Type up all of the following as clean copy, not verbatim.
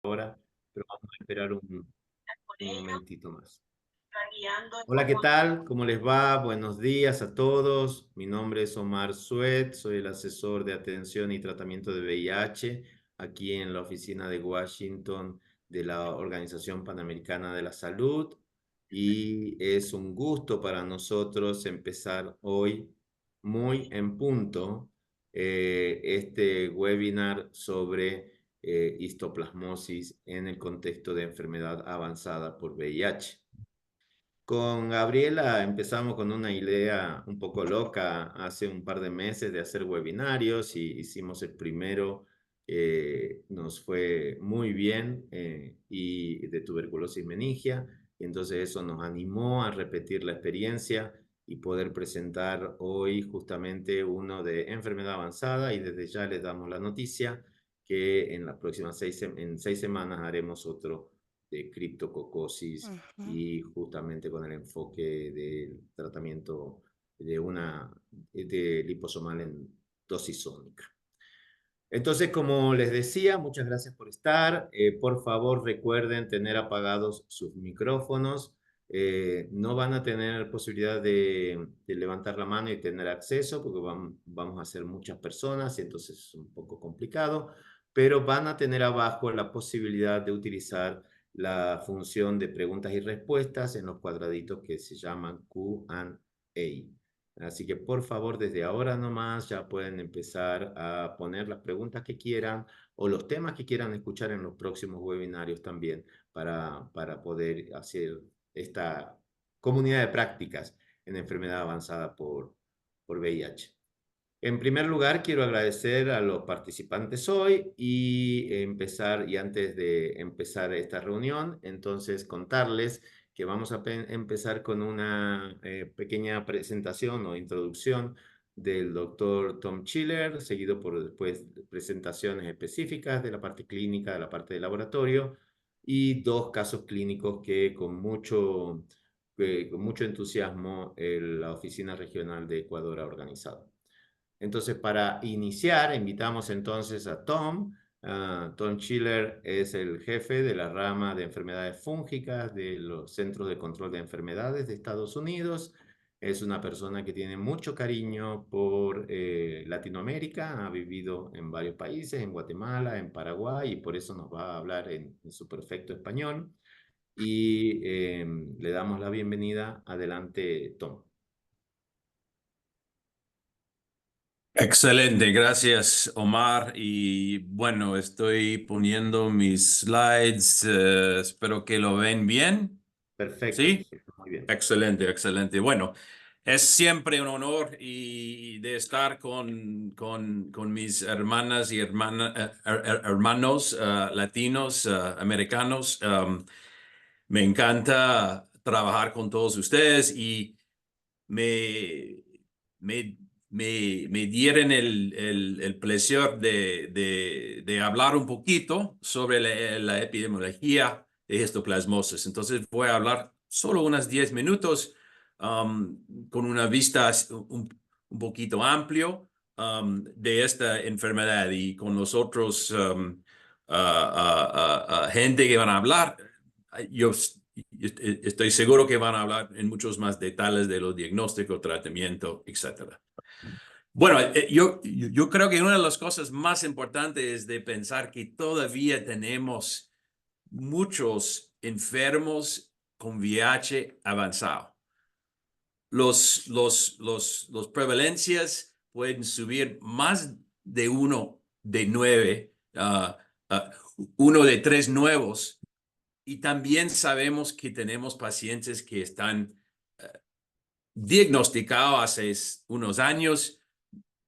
ahora, pero vamos a esperar un momentito más. Hola, ¿qué tal? ¿Cómo les va? Buenos días a todos. Mi nombre es Omar Suet, soy el asesor de atención y tratamiento de VIH aquí en la oficina de Washington de la Organización Panamericana de la Salud. Y es un gusto para nosotros empezar hoy muy en punto este webinar sobre histoplasmosis en el contexto de enfermedad avanzada por VIH. Con Gabriela empezamos con una idea un poco loca hace un par de meses de hacer webinarios y hicimos el primero, nos fue muy bien y de tuberculosis meningia, y entonces eso nos animó a repetir la experiencia y poder presentar hoy justamente uno de enfermedad avanzada, y desde ya les damos la noticia que en las próximas en 6 semanas haremos otro de criptococosis Ujú. y justamente con el enfoque del tratamiento de liposomal en dosis sónica. Entonces, como les decía, muchas gracias por estar. Por favor, recuerden tener apagados sus micrófonos. No van a tener posibilidad de levantar la mano y tener acceso porque vamos a ser muchas personas y entonces es un poco complicado, pero van a tener abajo la posibilidad de utilizar la función de preguntas y respuestas en los cuadraditos que se llaman Q&A. Así que por favor, desde ahora nomás ya pueden empezar a poner las preguntas que quieran o los temas que quieran escuchar en los próximos webinarios también para poder hacer esta comunidad de prácticas en enfermedad avanzada por VIH. En primer lugar, quiero agradecer a los participantes hoy y antes de empezar esta reunión, entonces contarles que vamos a empezar con una pequeña presentación o introducción del doctor Tom Chiller, seguido por después presentaciones específicas de la parte clínica, de la parte de laboratorio, y dos casos clínicos que con mucho entusiasmo la Oficina Regional de Ecuador ha organizado. Entonces, para iniciar, invitamos entonces a Tom. Tom Chiller es el jefe de la rama de enfermedades fúngicas de los Centros de Control de Enfermedades de Estados Unidos. Es una persona que tiene mucho cariño por Latinoamérica, ha vivido en varios países, en Guatemala, en Paraguay, y por eso nos va a hablar en su perfecto español. Y le damos la bienvenida. Adelante, Tom. Excelente, gracias Omar. Y bueno, estoy poniendo mis slides, espero que lo ven bien. Perfecto, ¿Sí? perfecto, muy bien. Excelente, excelente. Bueno, es siempre un honor y de estar con mis hermanas y hermanos latinos, americanos. Me encanta trabajar con todos ustedes y me, me, me dieron el placer de hablar un poquito sobre la epidemiología de histoplasmosis. Entonces voy a hablar solo unos 10 minutos con una vista un poquito amplio de esta enfermedad y con los otros gente que van a hablar. Yo estoy seguro que van a hablar en muchos más detalles de los diagnósticos, tratamiento, etcétera. Bueno, yo creo que una de las cosas más importantes es de pensar que todavía tenemos muchos enfermos con VIH avanzado. Los prevalencias pueden subir más de uno de 9, uno de 3 nuevos. Y también sabemos que tenemos pacientes que están diagnosticados hace unos años,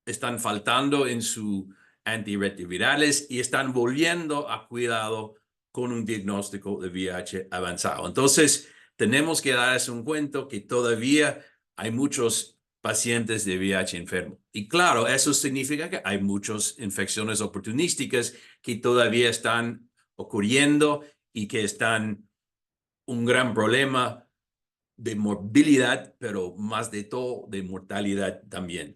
están faltando en sus antirretrovirales y están volviendo a cuidado con un diagnóstico de VIH avanzado. Entonces, tenemos que darles un cuento que todavía hay muchos pacientes de VIH enfermos. Y claro, eso significa que hay muchas infecciones oportunísticas que todavía están ocurriendo y que están un gran problema de morbilidad, pero más de todo de mortalidad también.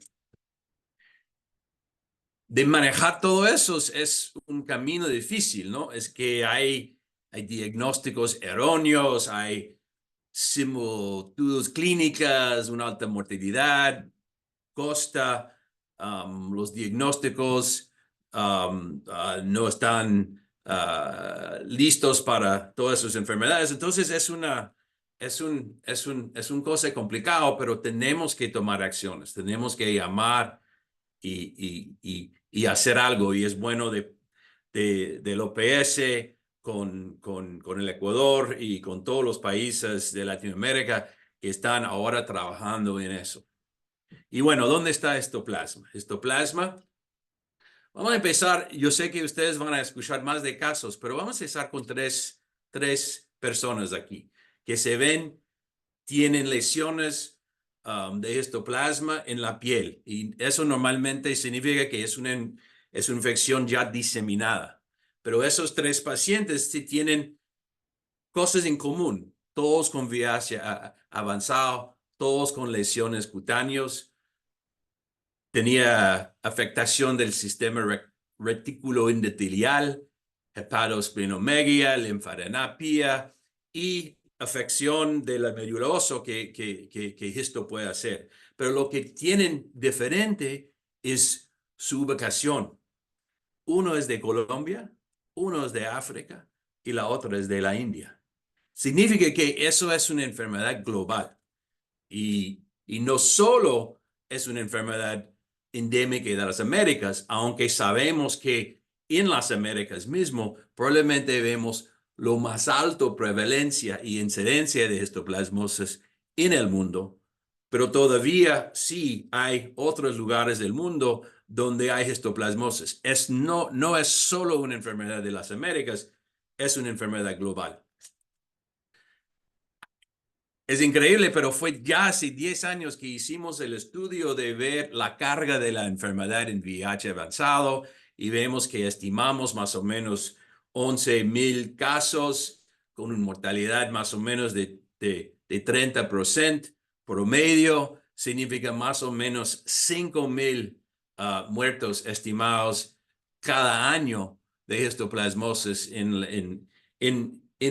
de manejar todo eso es un camino difícil, ¿no? Es que hay diagnósticos erróneos, hay similitudes clínicas, una alta mortalidad, costa, los diagnósticos no están listos para todas sus enfermedades. Entonces es un cosa complicado, pero tenemos que tomar acciones, tenemos que llamar y hacer algo. Y es bueno del OPS con el Ecuador y con todos los países de Latinoamérica que están ahora trabajando en eso. Y bueno, ¿dónde está Histoplasma? Histoplasma, vamos a empezar, yo sé que ustedes van a escuchar más de casos, pero vamos a empezar con tres personas aquí que se ven, tienen lesiones de histoplasma en la piel. Y eso normalmente significa que es una infección ya diseminada. Pero esos tres pacientes sí tienen cosas en común, todos con VIH avanzado, todos con lesiones cutáneas. Tenía afectación del sistema retículo endotelial, hepatosplenomegalia, linfadenopatía y afección de la médula ósea que esto puede hacer. Pero lo que tienen diferente es su ubicación. Uno es de Colombia, uno es de África y la otra es de la India. Significa que eso es una enfermedad global y no solo es una enfermedad endémica de las Américas, aunque sabemos que en las Américas mismo probablemente vemos lo más alto prevalencia y incidencia de histoplasmosis en el mundo, pero todavía sí hay otros lugares del mundo donde hay histoplasmosis. No es solo una enfermedad de las Américas, es una enfermedad global. Es increíble, pero fue ya hace 10 años que hicimos el estudio de ver la carga de la enfermedad en VIH avanzado y vemos que estimamos más o menos 11,000 casos con una mortalidad más o menos de 30% promedio. Significa más o menos 5,000 muertos estimados cada año de histoplasmosis en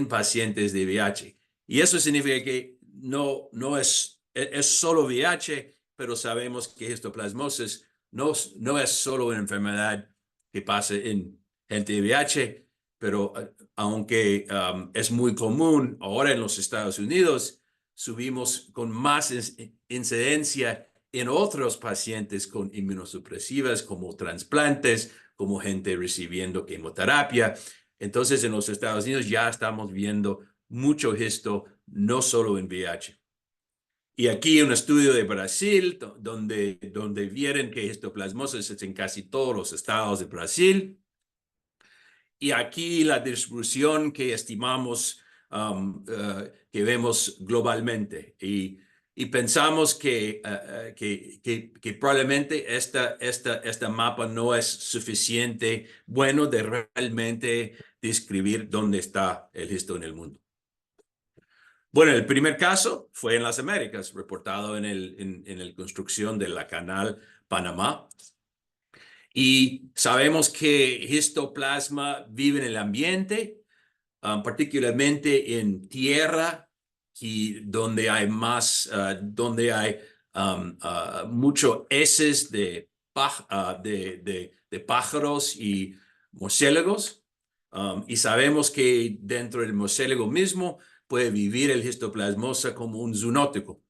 pacientes de VIH. Y eso significa que no es solo VIH, pero sabemos que histoplasmosis no es solo una enfermedad que pasa en gente de VIH, pero aunque es muy común ahora en los Estados Unidos, subimos con más incidencia en otros pacientes con inmunosupresivas como trasplantes, como gente recibiendo quimioterapia. Entonces, en los Estados Unidos ya estamos viendo mucho esto, no solo en VIH. Y aquí un estudio de Brasil, donde vieron que histoplasmosis es en casi todos los estados de Brasil. Y aquí la distribución que estimamos que vemos globalmente. Y pensamos que probablemente esta mapa no es suficiente bueno de realmente describir dónde está el histo en el mundo. Bueno, el primer caso fue en las Américas, reportado en la construcción de la Canal Panamá. Y sabemos que histoplasma vive en el ambiente, particularmente en tierra, y donde hay muchos heces de pájaros y murciélagos. Y sabemos que dentro del murciélago mismo puede vivir el histoplasmosa como un zoonótico.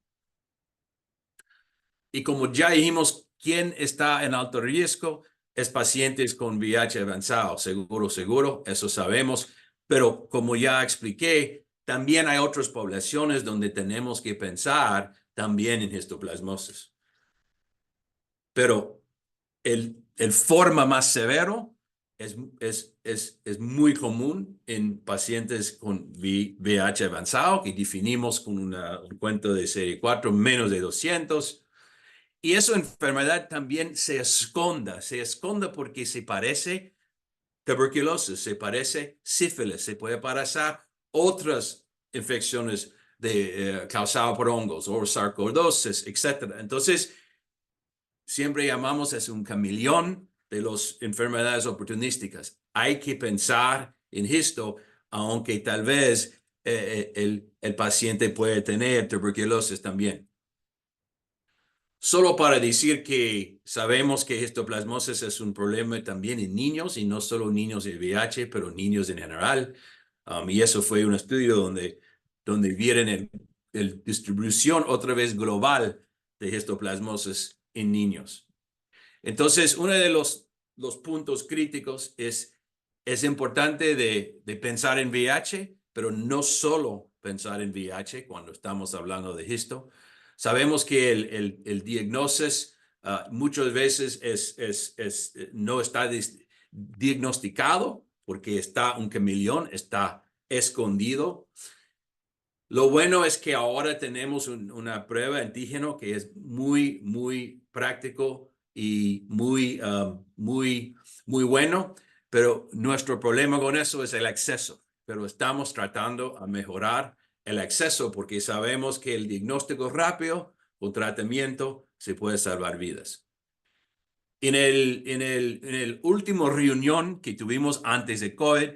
Y como ya dijimos, ¿quién está en alto riesgo? Es pacientes con VIH avanzado, seguro, eso sabemos. Pero como ya expliqué, también hay otras poblaciones donde tenemos que pensar también en histoplasmosis. Pero el forma más severo es muy común en pacientes con VIH avanzado, que definimos con un cuento de serie 4, menos de 200. Y esa enfermedad también se esconde porque se parece tuberculosis, se parece sífilis, se puede parecer otras infecciones causadas por hongos o sarcoidosis, etc. Entonces, siempre llamamos es un camaleón de las enfermedades oportunísticas. Hay que pensar en esto, aunque tal vez el paciente puede tener tuberculosis también. Solo para decir que sabemos que histoplasmosis es un problema también en niños, y no solo niños de VIH, pero niños en general. Y eso fue un estudio donde vieron el distribución otra vez global de histoplasmosis en niños. Entonces, uno de los puntos críticos es importante de pensar en VIH, pero no solo pensar en VIH cuando estamos hablando de histo. Sabemos que el diagnóstico muchas veces no está diagnosticado porque está un camaleón, está escondido. Lo bueno es que ahora tenemos una prueba antígeno que es muy, muy práctico y muy bueno, pero nuestro problema con eso es el acceso. Pero estamos tratando a mejorar el acceso porque sabemos que el diagnóstico rápido o tratamiento se puede salvar vidas. En el último reunión que tuvimos antes de COVID,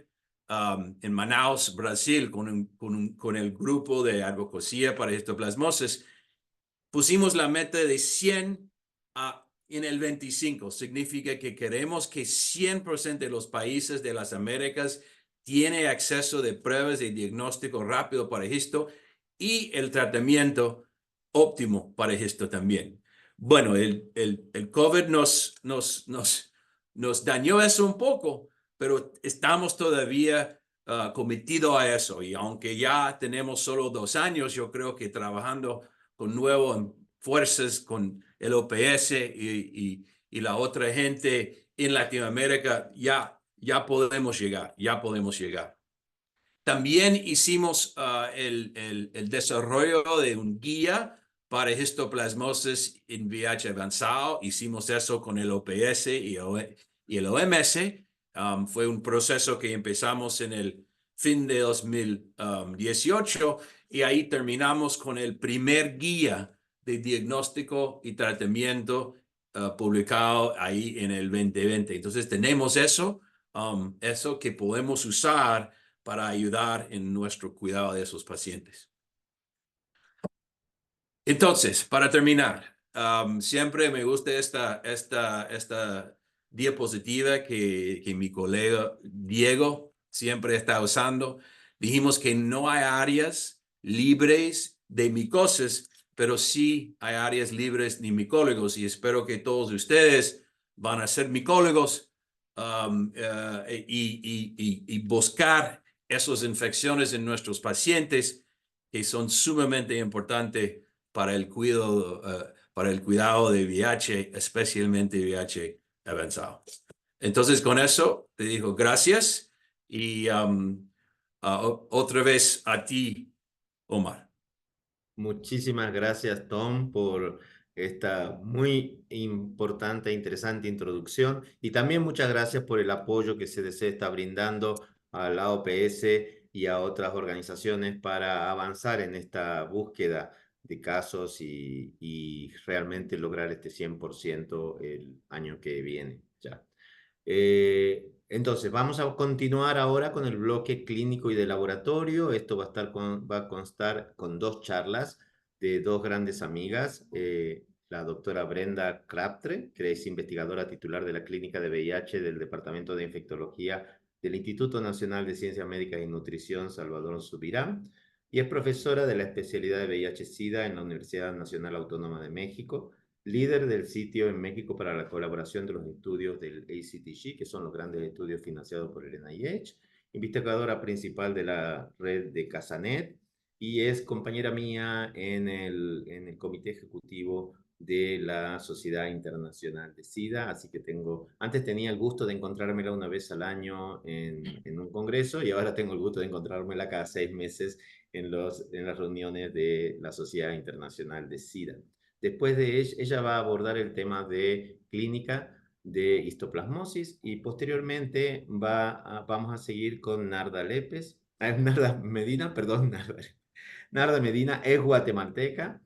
en Manaus, Brasil, con el grupo de advocacia para histoplasmosis, pusimos la meta de 100 en el 25. Significa que queremos que 100% de los países de las Américas tiene acceso de pruebas de diagnóstico rápido para esto y el tratamiento óptimo para esto también. Bueno, el COVID nos dañó eso un poco, pero estamos todavía cometidos a eso. Y aunque ya tenemos solo 2 años, yo creo que trabajando con nuevas fuerzas, con el OPS y la otra gente en Latinoamérica, ya podemos llegar. También hicimos el desarrollo de un guía para histoplasmosis en VIH avanzado. Hicimos eso con el OPS y el OMS. Fue un proceso que empezamos en el fin de 2018 y ahí terminamos con el primer guía de diagnóstico y tratamiento publicado ahí en el 2020. Entonces tenemos eso que podemos usar para ayudar en nuestro cuidado de esos pacientes. Entonces, para terminar, siempre me gusta esta diapositiva que mi colega Diego siempre está usando. Dijimos que no hay áreas libres de micosis, pero sí hay áreas libres de micólogos, y espero que todos ustedes van a ser micólogos y buscar esas infecciones en nuestros pacientes que son sumamente importantes para el cuidado de VIH, especialmente VIH avanzado. Entonces, con eso te digo gracias y otra vez a ti, Omar. Muchísimas gracias, Tom, por esta muy importante e interesante introducción, y también muchas gracias por el apoyo que CDC está brindando a la OPS y a otras organizaciones para avanzar en esta búsqueda de casos y realmente lograr este 100% el año que viene ya. Entonces, vamos a continuar ahora con el bloque clínico y de laboratorio. Esto va a constar con 2 charlas de 2 grandes amigas. La doctora Brenda Crabtree, que es investigadora titular de la Clínica de VIH del Departamento de Infectología del Instituto Nacional de Ciencias Médicas y Nutrición Salvador Subirán, y es profesora de la especialidad de VIH-Sida en la Universidad Nacional Autónoma de México, líder del sitio en México para la colaboración de los estudios del ACTG, que son los grandes estudios financiados por el NIH, investigadora principal de la red de Casanet, y es compañera mía en el comité ejecutivo de la Sociedad Internacional de SIDA, así que antes tenía el gusto de encontrármela una vez al año en un congreso, y ahora tengo el gusto de encontrármela cada 6 meses en las reuniones de la Sociedad Internacional de SIDA. Después de ella va a abordar el tema de clínica de histoplasmosis, y posteriormente vamos a seguir con Narda Medina, perdón, Narda Medina es guatemalteca,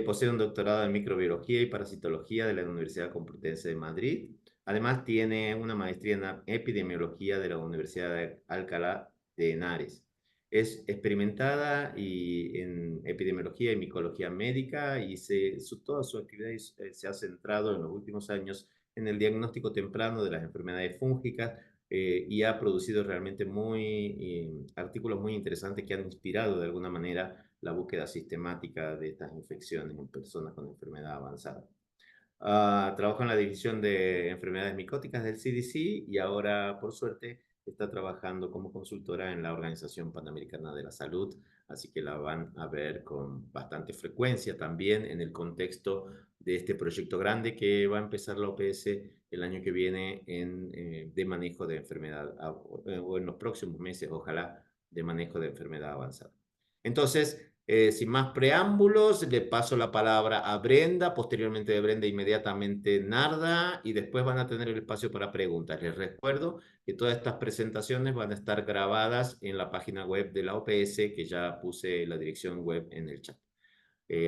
posee un doctorado en microbiología y parasitología de la Universidad Complutense de Madrid. Además, tiene una maestría en epidemiología de la Universidad de Alcalá de Henares. Es experimentada en epidemiología y micología médica y toda su actividad se ha centrado en los últimos años en el diagnóstico temprano de las enfermedades fúngicas y ha producido realmente artículos muy interesantes que han inspirado de alguna manera la búsqueda sistemática de estas infecciones en personas con enfermedad avanzada. Trabaja en la división de enfermedades micóticas del CDC y ahora, por suerte, está trabajando como consultora en la Organización Panamericana de la Salud, así que la van a ver con bastante frecuencia también en el contexto de este proyecto grande que va a empezar la OPS el año que viene de manejo de enfermedad, o en los próximos meses, ojalá, de manejo de enfermedad avanzada. Entonces, sin más preámbulos, le paso la palabra a Brenda, posteriormente de Brenda inmediatamente Narda, y después van a tener el espacio para preguntas. Les recuerdo que todas estas presentaciones van a estar grabadas en la página web de la OPS, que ya puse la dirección web en el chat.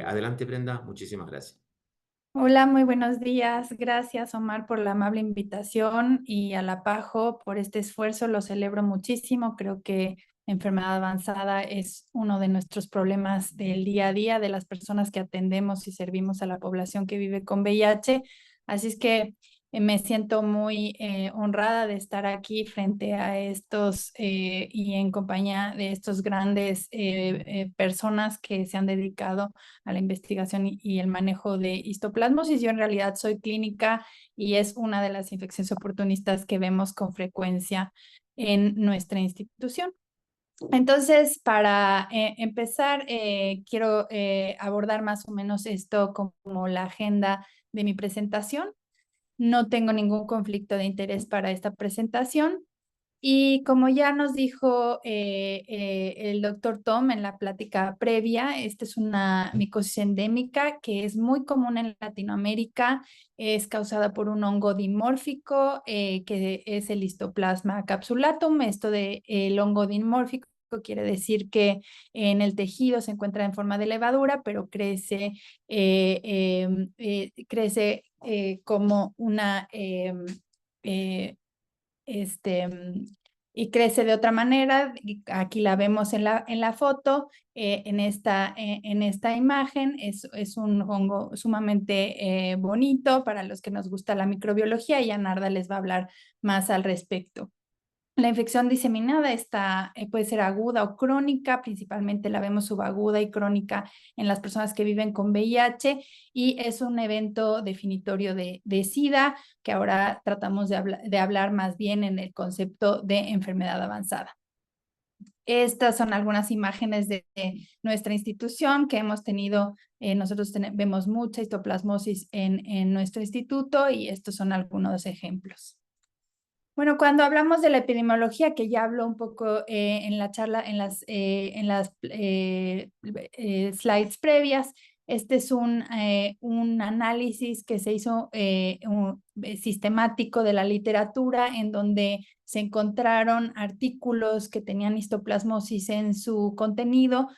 Adelante, Brenda, muchísimas gracias. Hola, muy buenos días. Gracias, Omar, por la amable invitación y a la PAJO por este esfuerzo. Lo celebro muchísimo. Creo que enfermedad avanzada es uno de nuestros problemas del día a día de las personas que atendemos y servimos a la población que vive con VIH. Así es que me siento muy honrada de estar aquí frente a estos y en compañía de estos grandes personas que se han dedicado a la investigación y el manejo de histoplasmosis. Yo en realidad soy clínica y es una de las infecciones oportunistas que vemos con frecuencia en nuestra institución. Entonces, para empezar, quiero abordar más o menos esto como la agenda de mi presentación. No tengo ningún conflicto de interés para esta presentación. Y como ya nos dijo el doctor Tom en la plática previa, esta es una micosis endémica que es muy común en Latinoamérica, es causada por un hongo dimórfico que es el Histoplasma capsulatum. Esto de el hongo dimórfico quiere decir que en el tejido se encuentra en forma de levadura, pero crece como una este, y crece de otra manera. Aquí la vemos en la foto, en esta imagen. Es un hongo sumamente bonito para los que nos gusta la microbiología, y Narda les va a hablar más al respecto. La infección diseminada puede ser aguda o crónica, principalmente la vemos subaguda y crónica en las personas que viven con VIH, y es un evento definitorio de SIDA, que ahora tratamos de hablar más bien en el concepto de enfermedad avanzada. Estas son algunas imágenes de nuestra institución que hemos tenido. Nosotros vemos mucha histoplasmosis en nuestro instituto, y estos son algunos ejemplos. Bueno, cuando hablamos de la epidemiología, que ya habló un poco en la charla, en las slides previas, este es un análisis que se hizo sistemático de la literatura, en donde se encontraron artículos que tenían histoplasmosis en su contenido,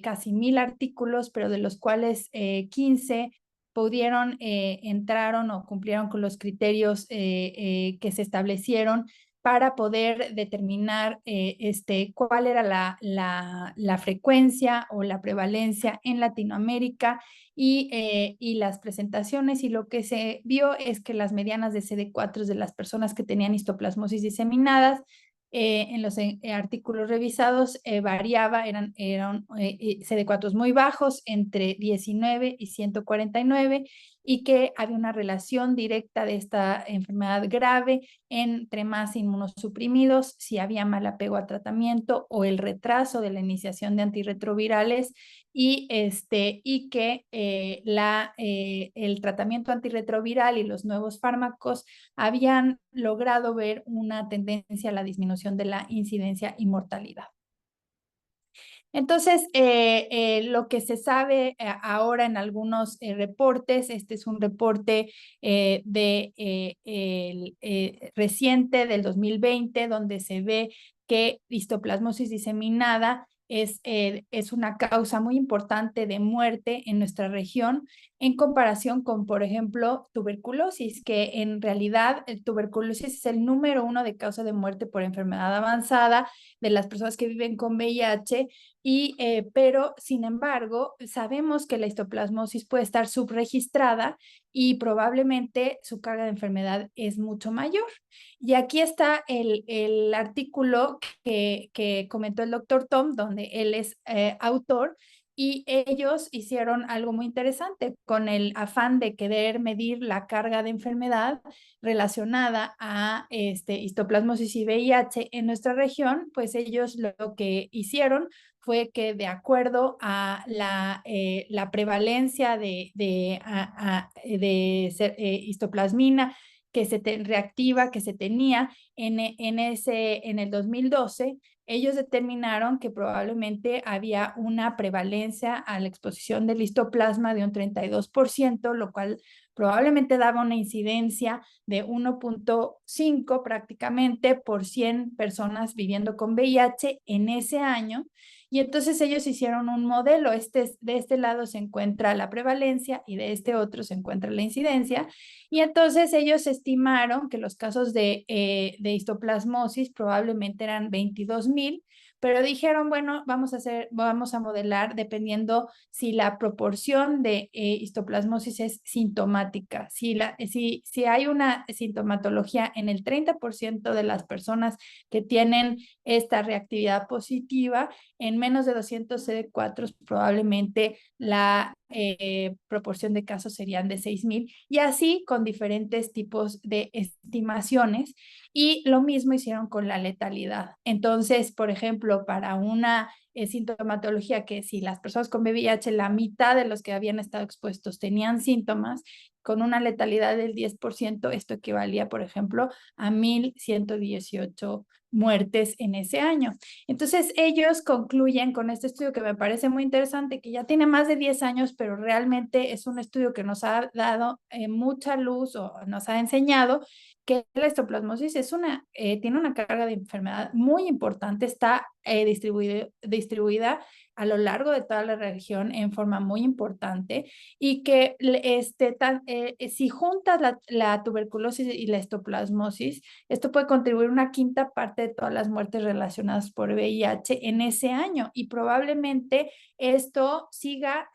casi 1000 artículos, pero de los cuales 15 entraron o cumplieron con los criterios que se establecieron para poder determinar cuál era la frecuencia o la prevalencia en Latinoamérica y las presentaciones. Y lo que se vio es que las medianas de CD4 de las personas que tenían histoplasmosis diseminadas en los artículos revisados variaba, eran CD4 muy bajos, entre 19 y 149, y que había una relación directa de esta enfermedad grave entre más inmunosuprimidos, si había mal apego a tratamiento o el retraso de la iniciación de antirretrovirales, y que el tratamiento antirretroviral y los nuevos fármacos habían logrado ver una tendencia a la disminución de la incidencia y mortalidad. Entonces, lo que se sabe ahora en algunos reportes, este es un reporte reciente del 2020, donde se ve que histoplasmosis diseminada es una causa muy importante de muerte en nuestra región en comparación con, por ejemplo, tuberculosis, que en realidad el tuberculosis es el número 1 de causa de muerte por enfermedad avanzada de las personas que viven con VIH, pero sin embargo sabemos que la histoplasmosis puede estar subregistrada y probablemente su carga de enfermedad es mucho mayor. Y aquí está el artículo que comentó el doctor Tom, donde él es autor, y ellos hicieron algo muy interesante con el afán de querer medir la carga de enfermedad relacionada a histoplasmosis y VIH en nuestra región. Pues ellos lo que hicieron fue que de acuerdo a la prevalencia de histoplasmina que reactiva que se tenía en el 2012, ellos determinaron que probablemente había una prevalencia a la exposición del histoplasma de un 32%, lo cual probablemente daba una incidencia de 1.5 prácticamente por 100 personas viviendo con VIH en ese año. Y entonces ellos hicieron un modelo. De este lado se encuentra la prevalencia y de este otro se encuentra la incidencia. Y entonces ellos estimaron que los casos de histoplasmosis probablemente eran 22,000, pero dijeron, bueno, vamos a modelar dependiendo si la proporción de histoplasmosis es sintomática. Si hay una sintomatología en el 30% de las personas que tienen esta reactividad positiva, en menos de 200 CD4 probablemente la proporción de casos serían de 6,000, y así con diferentes tipos de estimaciones. Y lo mismo hicieron con la letalidad. Entonces, por ejemplo, para una sintomatología que si las personas con VIH, la mitad de los que habían estado expuestos tenían síntomas, con una letalidad del 10%, esto equivalía, por ejemplo, a 1,118 muertes en ese año. Entonces, ellos concluyen con este estudio que me parece muy interesante, que ya tiene más de 10 años, pero realmente es un estudio que nos ha dado mucha luz o nos ha enseñado que la histoplasmosis tiene una carga de enfermedad muy importante, está distribuida a lo largo de toda la región en forma muy importante, y que si juntas la tuberculosis y la histoplasmosis, esto puede contribuir una quinta parte de todas las muertes relacionadas por VIH en ese año, y probablemente esto siga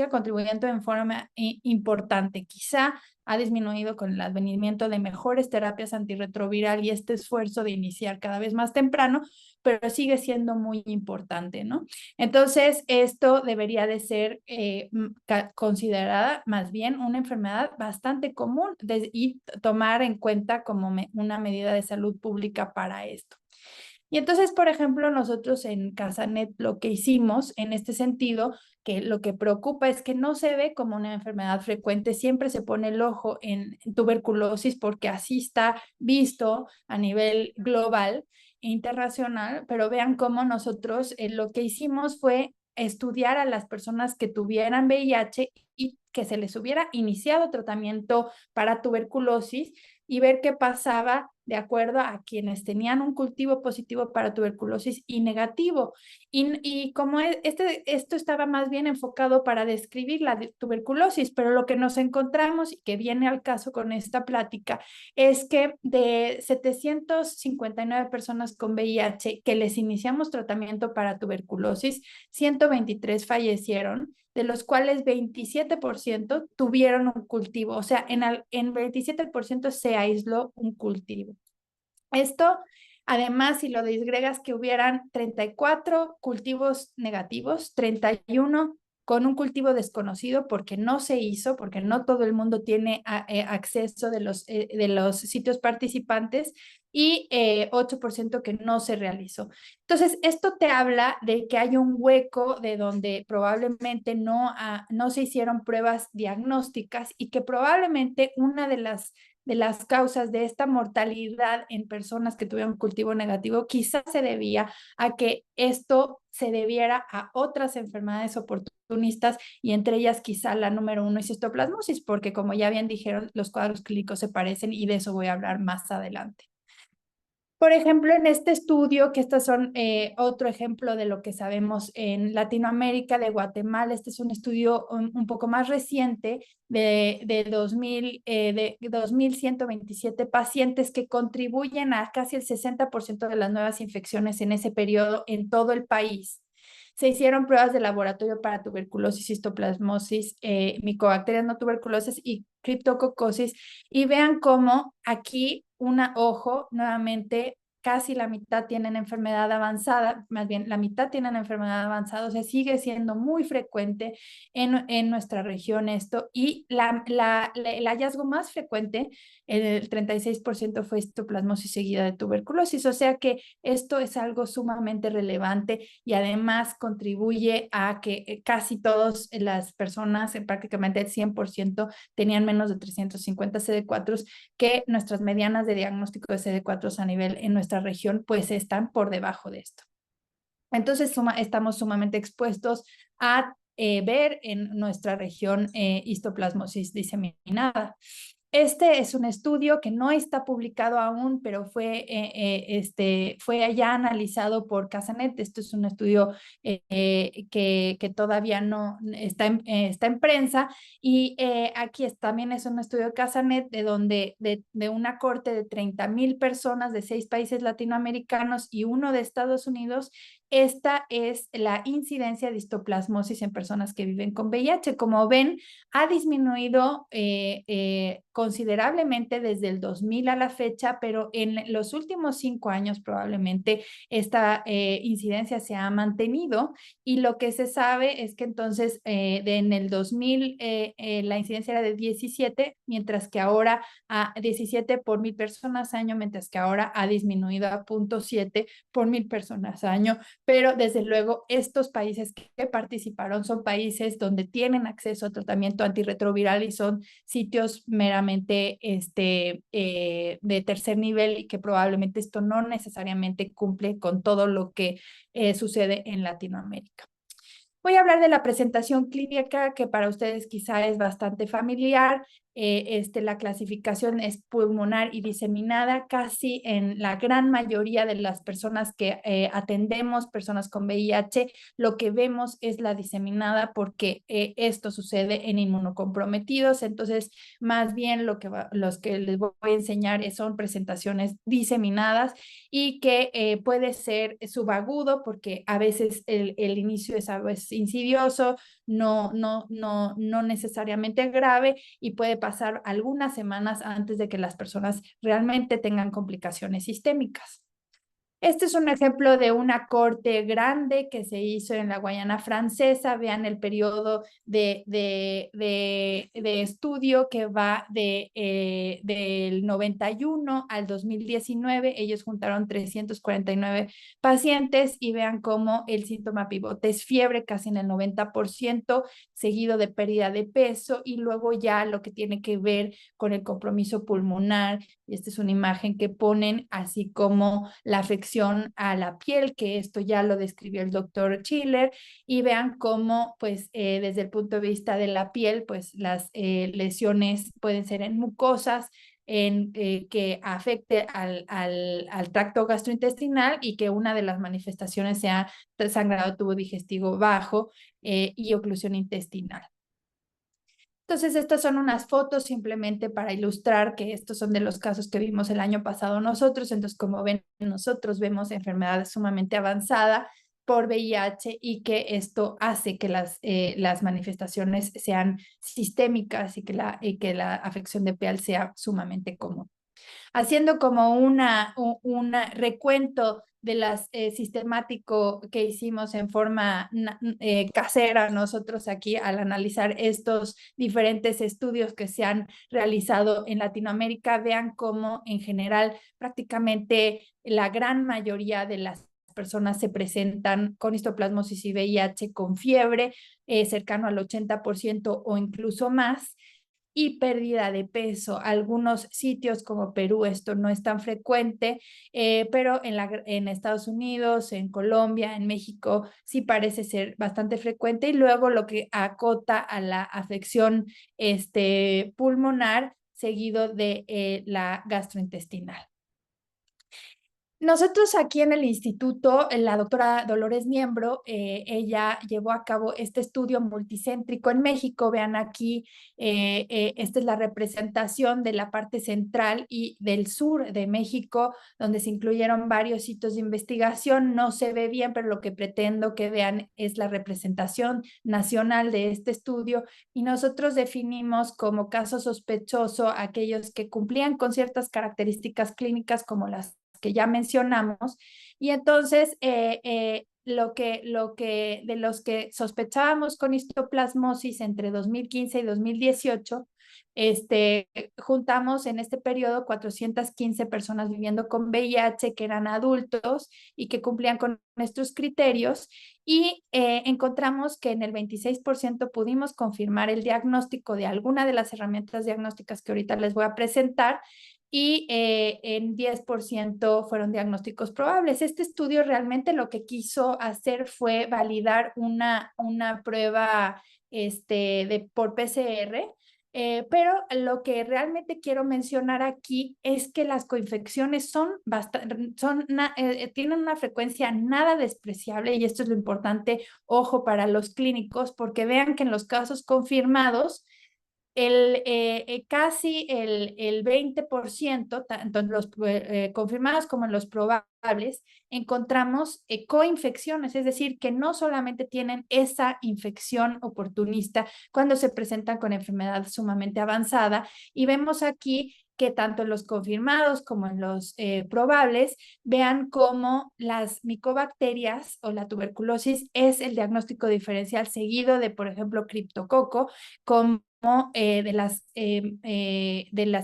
contribuyendo en forma importante. Quizá ha disminuido con el advenimiento de mejores terapias antirretroviral y este esfuerzo de iniciar cada vez más temprano, pero sigue siendo muy importante, ¿no? Entonces, esto debería de ser considerada más bien una enfermedad bastante común y tomar en cuenta como una medida de salud pública para esto. Y entonces, por ejemplo, nosotros en Casanet lo que hicimos en este sentido, que lo que preocupa es que no se ve como una enfermedad frecuente, siempre se pone el ojo en tuberculosis porque así está visto a nivel global e internacional, pero vean cómo nosotros lo que hicimos fue estudiar a las personas que tuvieran VIH y que se les hubiera iniciado tratamiento para tuberculosis y ver qué pasaba de acuerdo a quienes tenían un cultivo positivo para tuberculosis y negativo. Y como esto estaba más bien enfocado para describir la tuberculosis, pero lo que nos encontramos y que viene al caso con esta plática es que de 759 personas con VIH que les iniciamos tratamiento para tuberculosis, 123 fallecieron, de los cuales 27% tuvieron un cultivo, o sea, en 27% se aisló un cultivo. Esto, además, si lo disgregas, que hubieran 34 cultivos negativos, 31 con un cultivo desconocido porque no se hizo, porque no todo el mundo tiene acceso de los sitios participantes, y 8% que no se realizó. Entonces, esto te habla de que hay un hueco de donde probablemente no se hicieron pruebas diagnósticas y que probablemente una de las causas de esta mortalidad en personas que tuvieron cultivo negativo quizás se debía a que esto se debiera a otras enfermedades oportunistas, y entre ellas quizá la número 1 es histoplasmosis, porque como ya bien dijeron, los cuadros clínicos se parecen y de eso voy a hablar más adelante. Por ejemplo, en este estudio, que estos son otro ejemplo de lo que sabemos en Latinoamérica, de Guatemala, este es un estudio un poco más reciente de 2.127 pacientes que contribuyen a casi el 60% de las nuevas infecciones en ese periodo en todo el país. Se hicieron pruebas de laboratorio para tuberculosis, histoplasmosis, micobacterias no tuberculosas y criptococosis, y vean cómo aquí ojo, nuevamente casi la mitad tienen enfermedad avanzada, más bien la mitad tienen enfermedad avanzada, o sea, sigue siendo muy frecuente en nuestra región esto, y el hallazgo más frecuente, el 36% fue histoplasmosis seguida de tuberculosis, o sea que esto es algo sumamente relevante y además contribuye a que casi todas las personas, prácticamente el 100%, tenían menos de 350 CD4, que nuestras medianas de diagnóstico de CD4 a nivel en nuestra región pues están por debajo de esto. Entonces estamos sumamente expuestos a ver en nuestra región histoplasmosis diseminada. Este es un estudio que no está publicado aún, pero fue ya analizado por Casanet. Esto es un estudio que todavía no está en prensa. Y aquí también es un estudio de Casanet de una corte de 30,000 personas de 6 países latinoamericanos y uno de Estados Unidos. Esta es la incidencia de histoplasmosis en personas que viven con VIH. Como ven, ha disminuido considerablemente desde el 2000 a la fecha, pero en los últimos 5 años probablemente esta incidencia se ha mantenido, y lo que se sabe es que entonces en el 2000 la incidencia era de 17, mientras que ahora a 17 por 1,000 personas al año, mientras que ahora ha disminuido a 0.7 por 1,000 personas al año. Pero desde luego estos países que participaron son países donde tienen acceso a tratamiento antirretroviral y son sitios meramente de tercer nivel, y que probablemente esto no necesariamente cumple con todo lo que sucede en Latinoamérica. Voy a hablar de la presentación clínica, que para ustedes quizá es bastante familiar. La clasificación es pulmonar y diseminada. Casi en la gran mayoría de las personas que atendemos, personas con VIH, lo que vemos es la diseminada, porque esto sucede en inmunocomprometidos. Entonces, más bien los que les voy a enseñar son presentaciones diseminadas, y que puede ser subagudo, porque a veces el inicio es a veces insidioso, no necesariamente grave, y puede pasar algunas semanas antes de que las personas realmente tengan complicaciones sistémicas. Este es un ejemplo de una corte grande que se hizo en la Guayana Francesa. Vean el periodo de estudio, que va del 91 al 2019. Ellos juntaron 349 pacientes, y vean cómo el síntoma pivote es fiebre casi en el 90%, seguido de pérdida de peso, y luego ya lo que tiene que ver con el compromiso pulmonar. Esta es una imagen que ponen, así como la afección a la piel, que esto ya lo describió el doctor Schiller, y vean cómo, pues, desde el punto de vista de la piel, pues las lesiones pueden ser en mucosas, que afecte al tracto gastrointestinal, y que una de las manifestaciones sea sangrado tubo digestivo bajo y oclusión intestinal. Entonces, estas son unas fotos simplemente para ilustrar que estos son de los casos que vimos el año pasado nosotros. Entonces, como ven, nosotros vemos enfermedad sumamente avanzada por VIH, y que esto hace que las manifestaciones sean sistémicas, y que la afección de piel sea sumamente común. Haciendo como un recuento de las sistemático que hicimos en forma casera nosotros aquí al analizar estos diferentes estudios que se han realizado en Latinoamérica. Vean cómo en general prácticamente la gran mayoría de las personas se presentan con histoplasmosis y VIH con fiebre cercano al 80% o incluso más, y pérdida de peso. Algunos sitios como Perú esto no es tan frecuente, pero en Estados Unidos, en Colombia, en México sí parece ser bastante frecuente, y luego lo que acota a la afección pulmonar, seguido de la gastrointestinal. Nosotros aquí en el instituto, la doctora Dolores Niembro, ella llevó a cabo este estudio multicéntrico en México. Vean aquí, esta es la representación de la parte central y del sur de México, donde se incluyeron varios sitios de investigación. No se ve bien, pero lo que pretendo que vean es la representación nacional de este estudio, y nosotros definimos como caso sospechoso aquellos que cumplían con ciertas características clínicas como las que ya mencionamos, y entonces de los que sospechábamos con histoplasmosis entre 2015 y 2018, juntamos en este periodo 415 personas viviendo con VIH que eran adultos y que cumplían con nuestros criterios, y encontramos que en el 26% pudimos confirmar el diagnóstico de alguna de las herramientas diagnósticas que ahorita les voy a presentar, y en 10% fueron diagnósticos probables. Este estudio realmente lo que quiso hacer fue validar una prueba por PCR, pero lo que realmente quiero mencionar aquí es que las coinfecciones tienen una frecuencia nada despreciable, y esto es lo importante, ojo, para los clínicos, porque vean que en los casos confirmados, casi el 20%, tanto en los confirmados como en los probables, encontramos coinfecciones, es decir, que no solamente tienen esa infección oportunista cuando se presentan con enfermedad sumamente avanzada, y vemos aquí que tanto en los confirmados como en los probables, vean cómo las micobacterias o la tuberculosis es el diagnóstico diferencial seguido de, por ejemplo, criptococo, como de las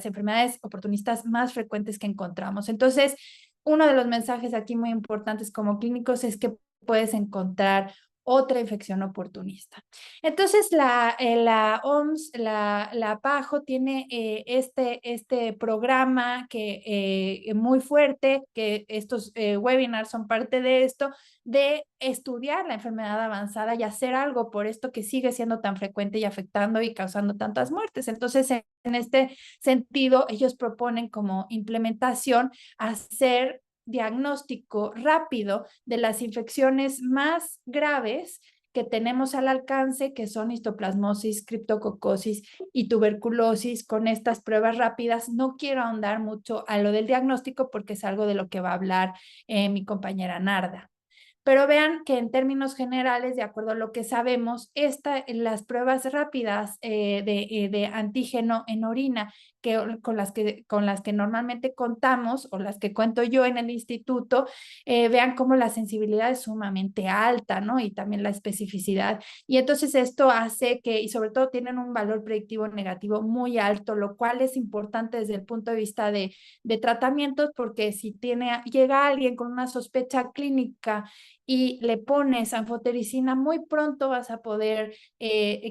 enfermedades oportunistas más frecuentes que encontramos. Entonces, uno de los mensajes aquí muy importantes como clínicos es que puedes encontrar otra infección oportunista. Entonces, la OMS, la PAHO, tiene este programa que muy fuerte, que estos webinars son parte de esto, de estudiar la enfermedad avanzada y hacer algo por esto que sigue siendo tan frecuente y afectando y causando tantas muertes. Entonces, en este sentido, ellos proponen como implementación hacer diagnóstico rápido de las infecciones más graves que tenemos al alcance, que son histoplasmosis, criptococosis y tuberculosis, con estas pruebas rápidas. No quiero ahondar mucho a lo del diagnóstico porque es algo de lo que va a hablar mi compañera Narda. Pero vean que en términos generales, de acuerdo a lo que sabemos, las pruebas rápidas de antígeno en orina con las que normalmente contamos, o las que cuento yo en el instituto, vean cómo la sensibilidad es sumamente alta, ¿no? Y también la especificidad. Y entonces esto hace que, y sobre todo tienen un valor predictivo negativo muy alto, lo cual es importante desde el punto de vista de tratamientos, porque si llega alguien con una sospecha clínica y le pones anfotericina, muy pronto vas a poder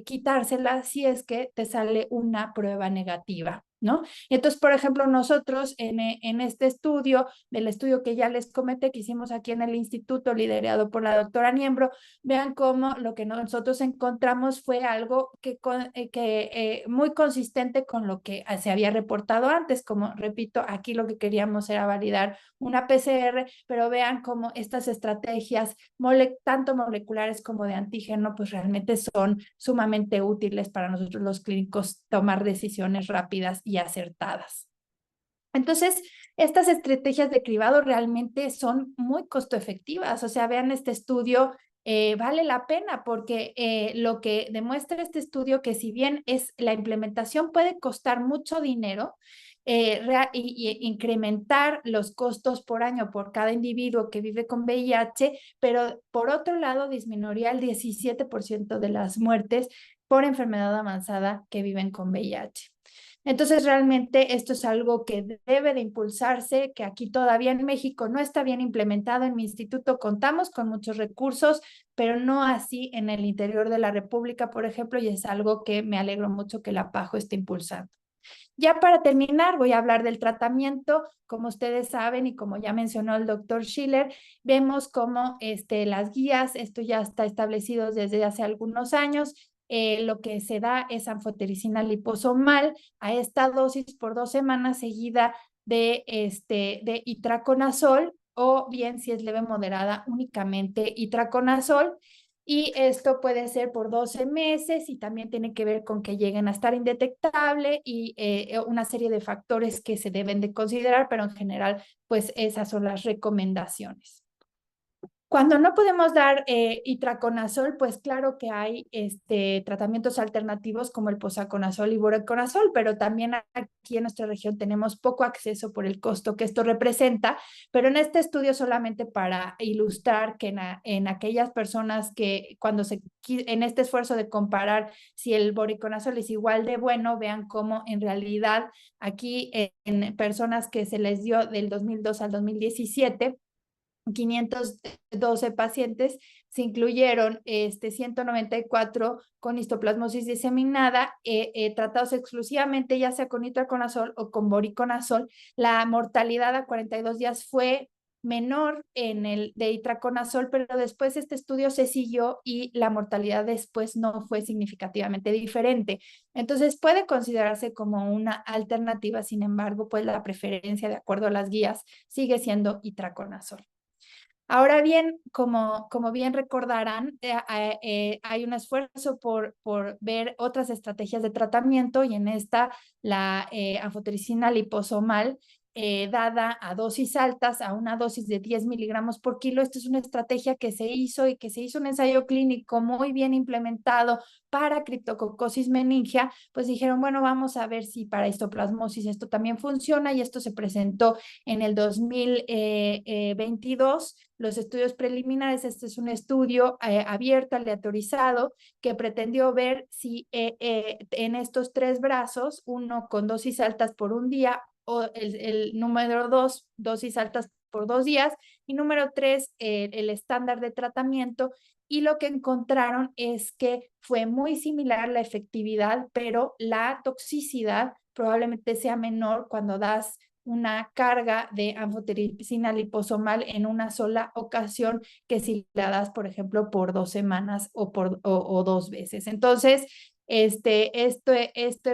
quitársela si es que te sale una prueba negativa, ¿no? Entonces, por ejemplo, nosotros en este estudio, del estudio que ya les comenté, que hicimos aquí en el instituto, liderado por la doctora Niembro, vean cómo lo que nosotros encontramos fue algo que muy consistente con lo que se había reportado antes. Como repito, aquí lo que queríamos era validar una PCR, pero vean cómo estas estrategias, tanto moleculares como de antígeno, pues realmente son sumamente útiles para nosotros los clínicos tomar decisiones rápidas y acertadas. Entonces, estas estrategias de cribado realmente son muy costo efectivas. O sea, vean este estudio, vale la pena, porque lo que demuestra este estudio, que si bien la implementación puede costar mucho dinero, y incrementar los costos por año por cada individuo que vive con VIH, pero por otro lado disminuiría el 17% de las muertes por enfermedad avanzada que viven con VIH. Entonces, realmente esto es algo que debe de impulsarse, que aquí todavía en México no está bien implementado. En mi instituto contamos con muchos recursos, pero no así en el interior de la República, por ejemplo, y es algo que me alegro mucho que la PAHO esté impulsando. Ya para terminar, voy a hablar del tratamiento. Como ustedes saben y como ya mencionó el doctor Schiller, vemos cómo las guías, esto ya está establecido desde hace algunos años. Lo que se da es anfotericina liposomal a esta dosis por 2 semanas, seguida de itraconazol o bien si es leve moderada únicamente itraconazol. Y esto puede ser por 12 meses y también tiene que ver con que lleguen a estar indetectable y una serie de factores que se deben de considerar, pero en general, pues esas son las recomendaciones. Cuando no podemos dar itraconazol, pues claro que hay tratamientos alternativos como el posaconazol y voriconazol, pero también aquí en nuestra región tenemos poco acceso por el costo que esto representa, pero en este estudio solamente para ilustrar que en aquellas personas que en este esfuerzo de comparar si el voriconazol es igual de bueno, vean cómo en realidad aquí en personas que se les dio del 2002 al 2017, 512 pacientes, se incluyeron 194 con histoplasmosis diseminada, tratados exclusivamente ya sea con itraconazol o con voriconazol. La mortalidad a 42 días fue menor en el de itraconazol, pero después este estudio se siguió y la mortalidad después no fue significativamente diferente. Entonces puede considerarse como una alternativa, sin embargo, pues la preferencia de acuerdo a las guías sigue siendo itraconazol. Ahora bien, como bien recordarán, hay un esfuerzo por ver otras estrategias de tratamiento y en esta la anfotericina liposomal dada a dosis altas, a una dosis de 10 miligramos por kilo. Esta es una estrategia que se hizo y que se hizo un ensayo clínico muy bien implementado para criptococosis meningia. Pues dijeron, bueno, vamos a ver si para histoplasmosis esto también funciona y esto se presentó en el 2022. Los estudios preliminares, este es un estudio abierto, aleatorizado, que pretendió ver si en estos 3 brazos, uno con dosis altas por un día, o el número 2, dosis altas por 2 días, y número 3, el estándar de tratamiento, y lo que encontraron es que fue muy similar la efectividad, pero la toxicidad probablemente sea menor cuando das una carga de anfotericina liposomal en una sola ocasión que si la das, por ejemplo, por 2 semanas o 2 veces. Entonces, este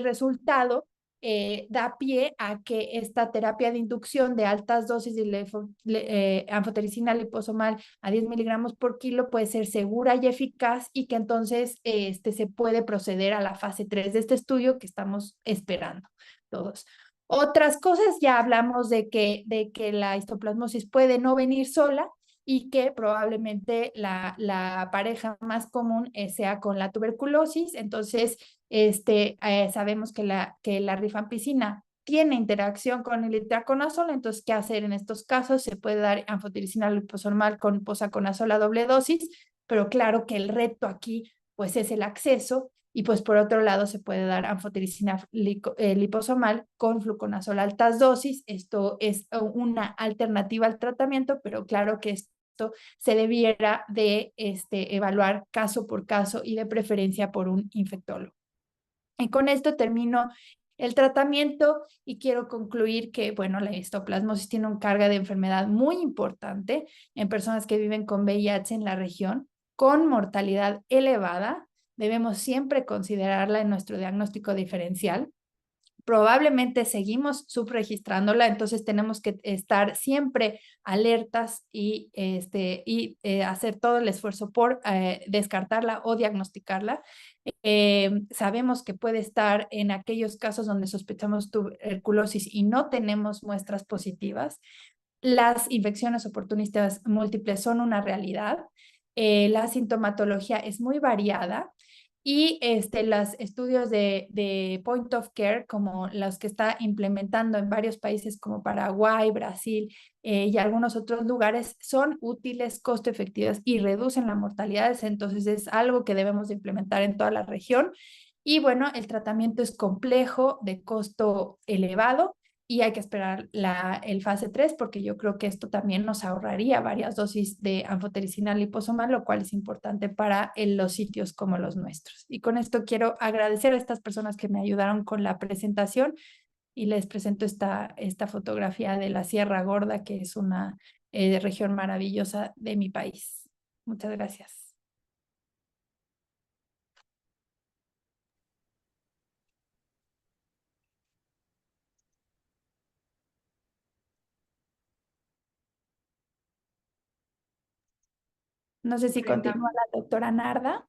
resultado da pie a que esta terapia de inducción de altas dosis de anfotericina liposomal a 10 miligramos por kilo puede ser segura y eficaz y que entonces se puede proceder a la fase 3 de este estudio que estamos esperando todos. Otras cosas, ya hablamos de que la histoplasmosis puede no venir sola y que probablemente la pareja más común sea con la tuberculosis. Entonces, sabemos que la rifampicina tiene interacción con el itraconazol, entonces, ¿qué hacer en estos casos? Se puede dar anfotericina liposomal con posaconazol a doble dosis, pero claro que el reto aquí, pues, es el acceso. Y pues por otro lado se puede dar anfotericina liposomal con fluconazol a altas dosis. Esto es una alternativa al tratamiento, pero claro que esto se debiera de evaluar caso por caso y de preferencia por un infectólogo. Y con esto termino el tratamiento y quiero concluir que, bueno, la histoplasmosis tiene una carga de enfermedad muy importante en personas que viven con VIH en la región, con mortalidad elevada. Debemos siempre considerarla en nuestro diagnóstico diferencial. Probablemente seguimos subregistrándola, entonces tenemos que estar siempre alertas y hacer todo el esfuerzo por descartarla o diagnosticarla. Sabemos que puede estar en aquellos casos donde sospechamos tuberculosis y no tenemos muestras positivas. Las infecciones oportunistas múltiples son una realidad. La sintomatología es muy variada y los estudios de point of care, como los que está implementando en varios países como Paraguay, Brasil y algunos otros lugares, son útiles, costo efectivos y reducen la mortalidad. Entonces es algo que debemos de implementar en toda la región. Y bueno, el tratamiento es complejo, de costo elevado y hay que esperar el fase 3 porque yo creo que esto también nos ahorraría varias dosis de anfotericina liposomal, lo cual es importante para los sitios como los nuestros. Y con esto quiero agradecer a estas personas que me ayudaron con la presentación y les presento esta fotografía de la Sierra Gorda, que es una región maravillosa de mi país. Muchas gracias. No sé si continúa la doctora Narda.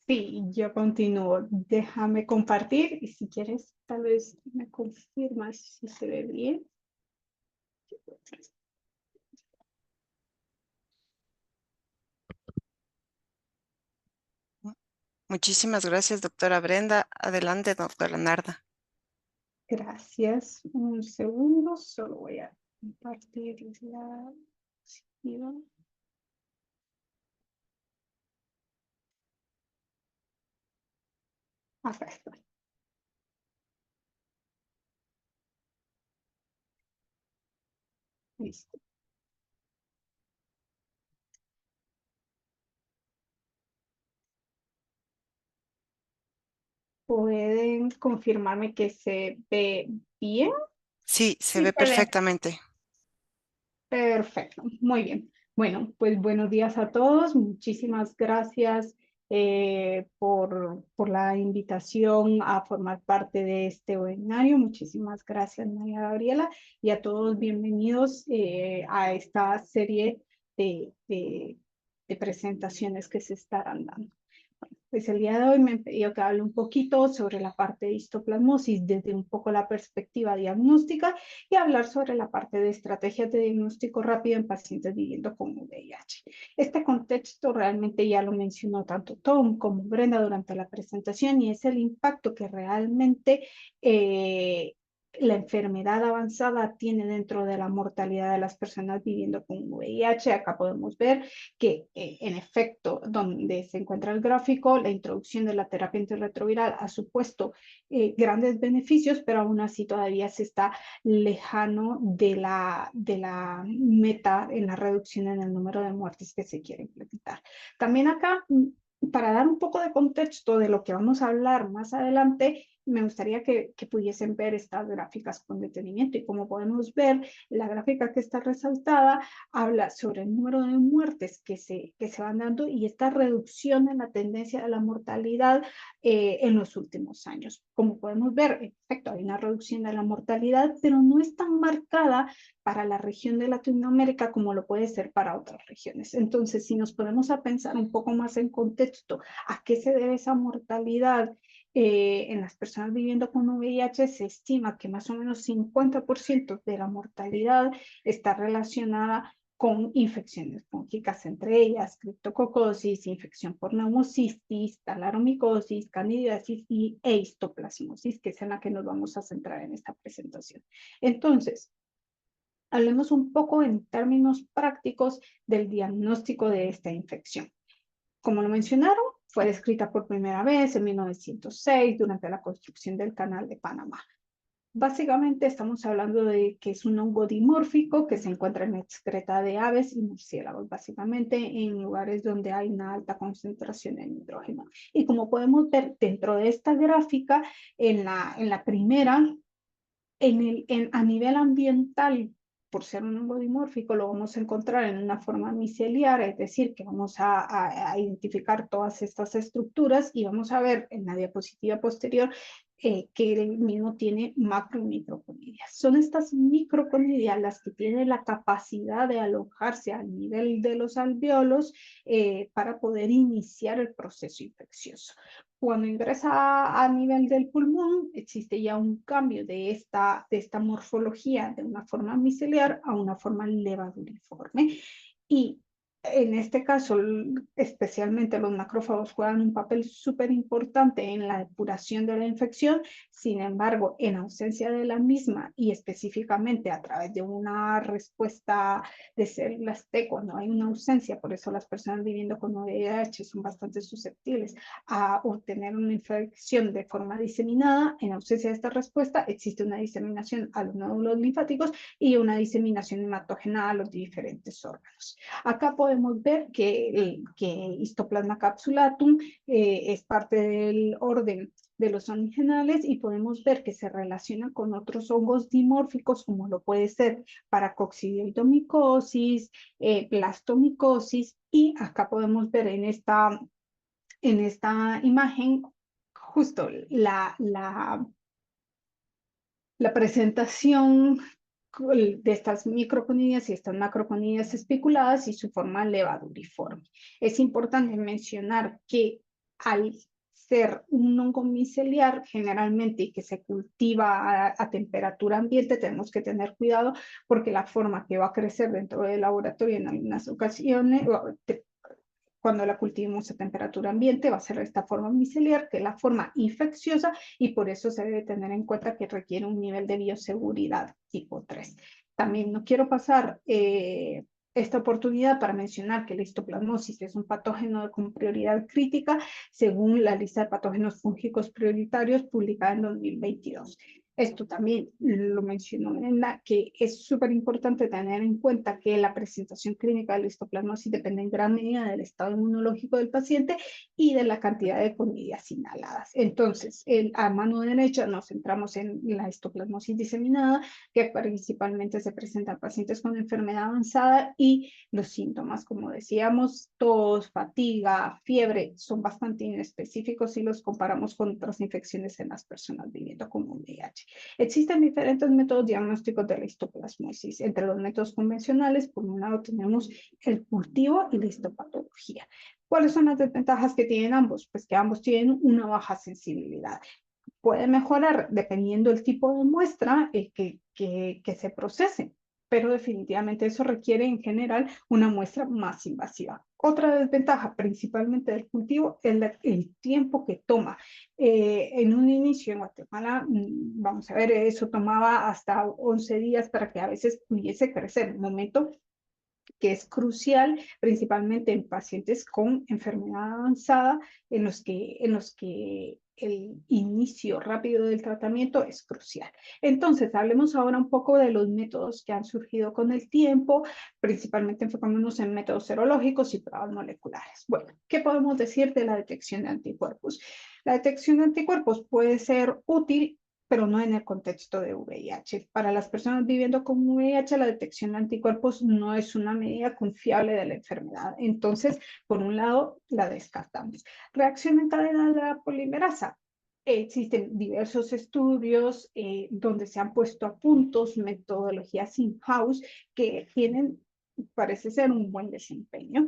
Sí, yo continúo. Déjame compartir y si quieres, tal vez me confirmas si se ve bien. Muchísimas gracias, doctora Brenda. Adelante, doctora Narda. Gracias. Un segundo, solo voy a compartir la diapositiva. Acá estoy. Listo. ¿Pueden confirmarme que se ve bien? Sí, se Sí, ve se ve. perfectamente. Perfecto, muy bien. Bueno, pues buenos días a todos. Muchísimas gracias por la invitación a formar parte de este webinario. Muchísimas gracias, María Gabriela, y a todos bienvenidos a esta serie de presentaciones que se estarán dando. Pues el día de hoy me han pedido que hable un poquito sobre la parte de histoplasmosis desde un poco la perspectiva diagnóstica y hablar sobre la parte de estrategias de diagnóstico rápido en pacientes viviendo con VIH. Este contexto realmente ya lo mencionó tanto Tom como Brenda durante la presentación y es el impacto que realmente la enfermedad avanzada tiene dentro de la mortalidad de las personas viviendo con VIH. Acá podemos ver que en efecto, donde se encuentra el gráfico, la introducción de la terapia antirretroviral ha supuesto grandes beneficios, pero aún así todavía se está lejano de la meta en la reducción en el número de muertes que se quiere implementar. También acá, para dar un poco de contexto de lo que vamos a hablar más adelante, me gustaría que pudiesen ver estas gráficas con detenimiento y como podemos ver, la gráfica que está resaltada habla sobre el número de muertes que se van dando y esta reducción en la tendencia de la mortalidad en los últimos años. Como podemos ver, en efecto, hay una reducción de la mortalidad, pero no es tan marcada para la región de Latinoamérica como lo puede ser para otras regiones. Entonces, si nos ponemos a pensar un poco más en contexto a qué se debe esa mortalidad en las personas viviendo con VIH, se estima que más o menos 50% de la mortalidad está relacionada con infecciones fúngicas, entre ellas criptococosis, infección por neumocistis, talaromicosis, candidiasis e histoplasmosis, que es en la que nos vamos a centrar en esta presentación. Entonces, hablemos un poco en términos prácticos del diagnóstico de esta infección. Como lo mencionaron, fue descrita por primera vez en 1906 durante la construcción del Canal de Panamá. Básicamente estamos hablando de que es un hongo dimórfico que se encuentra en la excreta de aves y murciélagos, básicamente en lugares donde hay una alta concentración de nitrógeno. Y como podemos ver dentro de esta gráfica, en la primera, a nivel ambiental, por ser un hongo dimórfico, lo vamos a encontrar en una forma miceliar, es decir, que vamos a identificar todas estas estructuras y vamos a ver en la diapositiva posterior que el mismo tiene macro y microconidias. Son estas microconidias las que tienen la capacidad de alojarse al nivel de los alvéolos para poder iniciar el proceso infeccioso. Cuando ingresa a nivel del pulmón, existe ya un cambio de esta morfología de una forma miceliar a una forma levaduriforme. Y en este caso, especialmente los macrófagos juegan un papel súper importante en la depuración de la infección. Sin embargo, en ausencia de la misma y específicamente a través de una respuesta de células T, cuando hay una ausencia, por eso las personas viviendo con VIH son bastante susceptibles a obtener una infección de forma diseminada. En ausencia de esta respuesta, existe una diseminación a los nódulos linfáticos y una diseminación hematógena a los diferentes órganos. Acá podemos ver que Histoplasma capsulatum es parte del orden de los originales y podemos ver que se relaciona con otros hongos dimórficos como lo puede ser paracoccidioidomicosis, blastomicosis y acá podemos ver en esta imagen justo la presentación de estas microconidias y estas macroconidias espiculadas y su forma levaduriforme. Es importante mencionar que al ser un hongo miceliar generalmente y que se cultiva a temperatura ambiente, tenemos que tener cuidado porque la forma que va a crecer dentro del laboratorio en algunas ocasiones, cuando la cultivemos a temperatura ambiente, va a ser esta forma miceliar, que es la forma infecciosa, y por eso se debe tener en cuenta que requiere un nivel de bioseguridad tipo 3. También no quiero pasar esta oportunidad para mencionar que la histoplasmosis es un patógeno con prioridad crítica según la lista de patógenos fúngicos prioritarios publicada en 2022. Esto también lo mencionó Brenda, que es súper importante tener en cuenta que la presentación clínica de la histoplasmosis depende en gran medida del estado inmunológico del paciente y de la cantidad de conidias inhaladas. Entonces, a mano derecha nos centramos en la histoplasmosis diseminada, que principalmente se presenta en pacientes con enfermedad avanzada, y los síntomas, como decíamos, tos, fatiga, fiebre, son bastante inespecíficos si los comparamos con otras infecciones en las personas viviendo con VIH. Existen diferentes métodos diagnósticos de la histoplasmosis. Entre los métodos convencionales, por un lado tenemos el cultivo y la histopatología. ¿Cuáles son las desventajas que tienen ambos? Pues que ambos tienen una baja sensibilidad. Puede mejorar dependiendo del tipo de muestra que se procese, pero definitivamente eso requiere en general una muestra más invasiva. Otra desventaja, principalmente del cultivo, es el tiempo que toma. En un inicio en Guatemala, vamos a ver, eso tomaba hasta 11 días para que a veces pudiese crecer, un momento que es crucial, principalmente en pacientes con enfermedad avanzada, en los que el inicio rápido del tratamiento es crucial. Entonces, hablemos ahora un poco de los métodos que han surgido con el tiempo, principalmente enfocándonos en métodos serológicos y pruebas moleculares. Bueno, ¿qué podemos decir de la detección de anticuerpos? La detección de anticuerpos puede ser útil, pero no en el contexto de VIH. Para las personas viviendo con VIH, la detección de anticuerpos no es una medida confiable de la enfermedad. Entonces, por un lado, la descartamos. Reacción en cadena de la polimerasa. Existen diversos estudios donde se han puesto a puntos metodologías in-house que tienen, parece ser, un buen desempeño.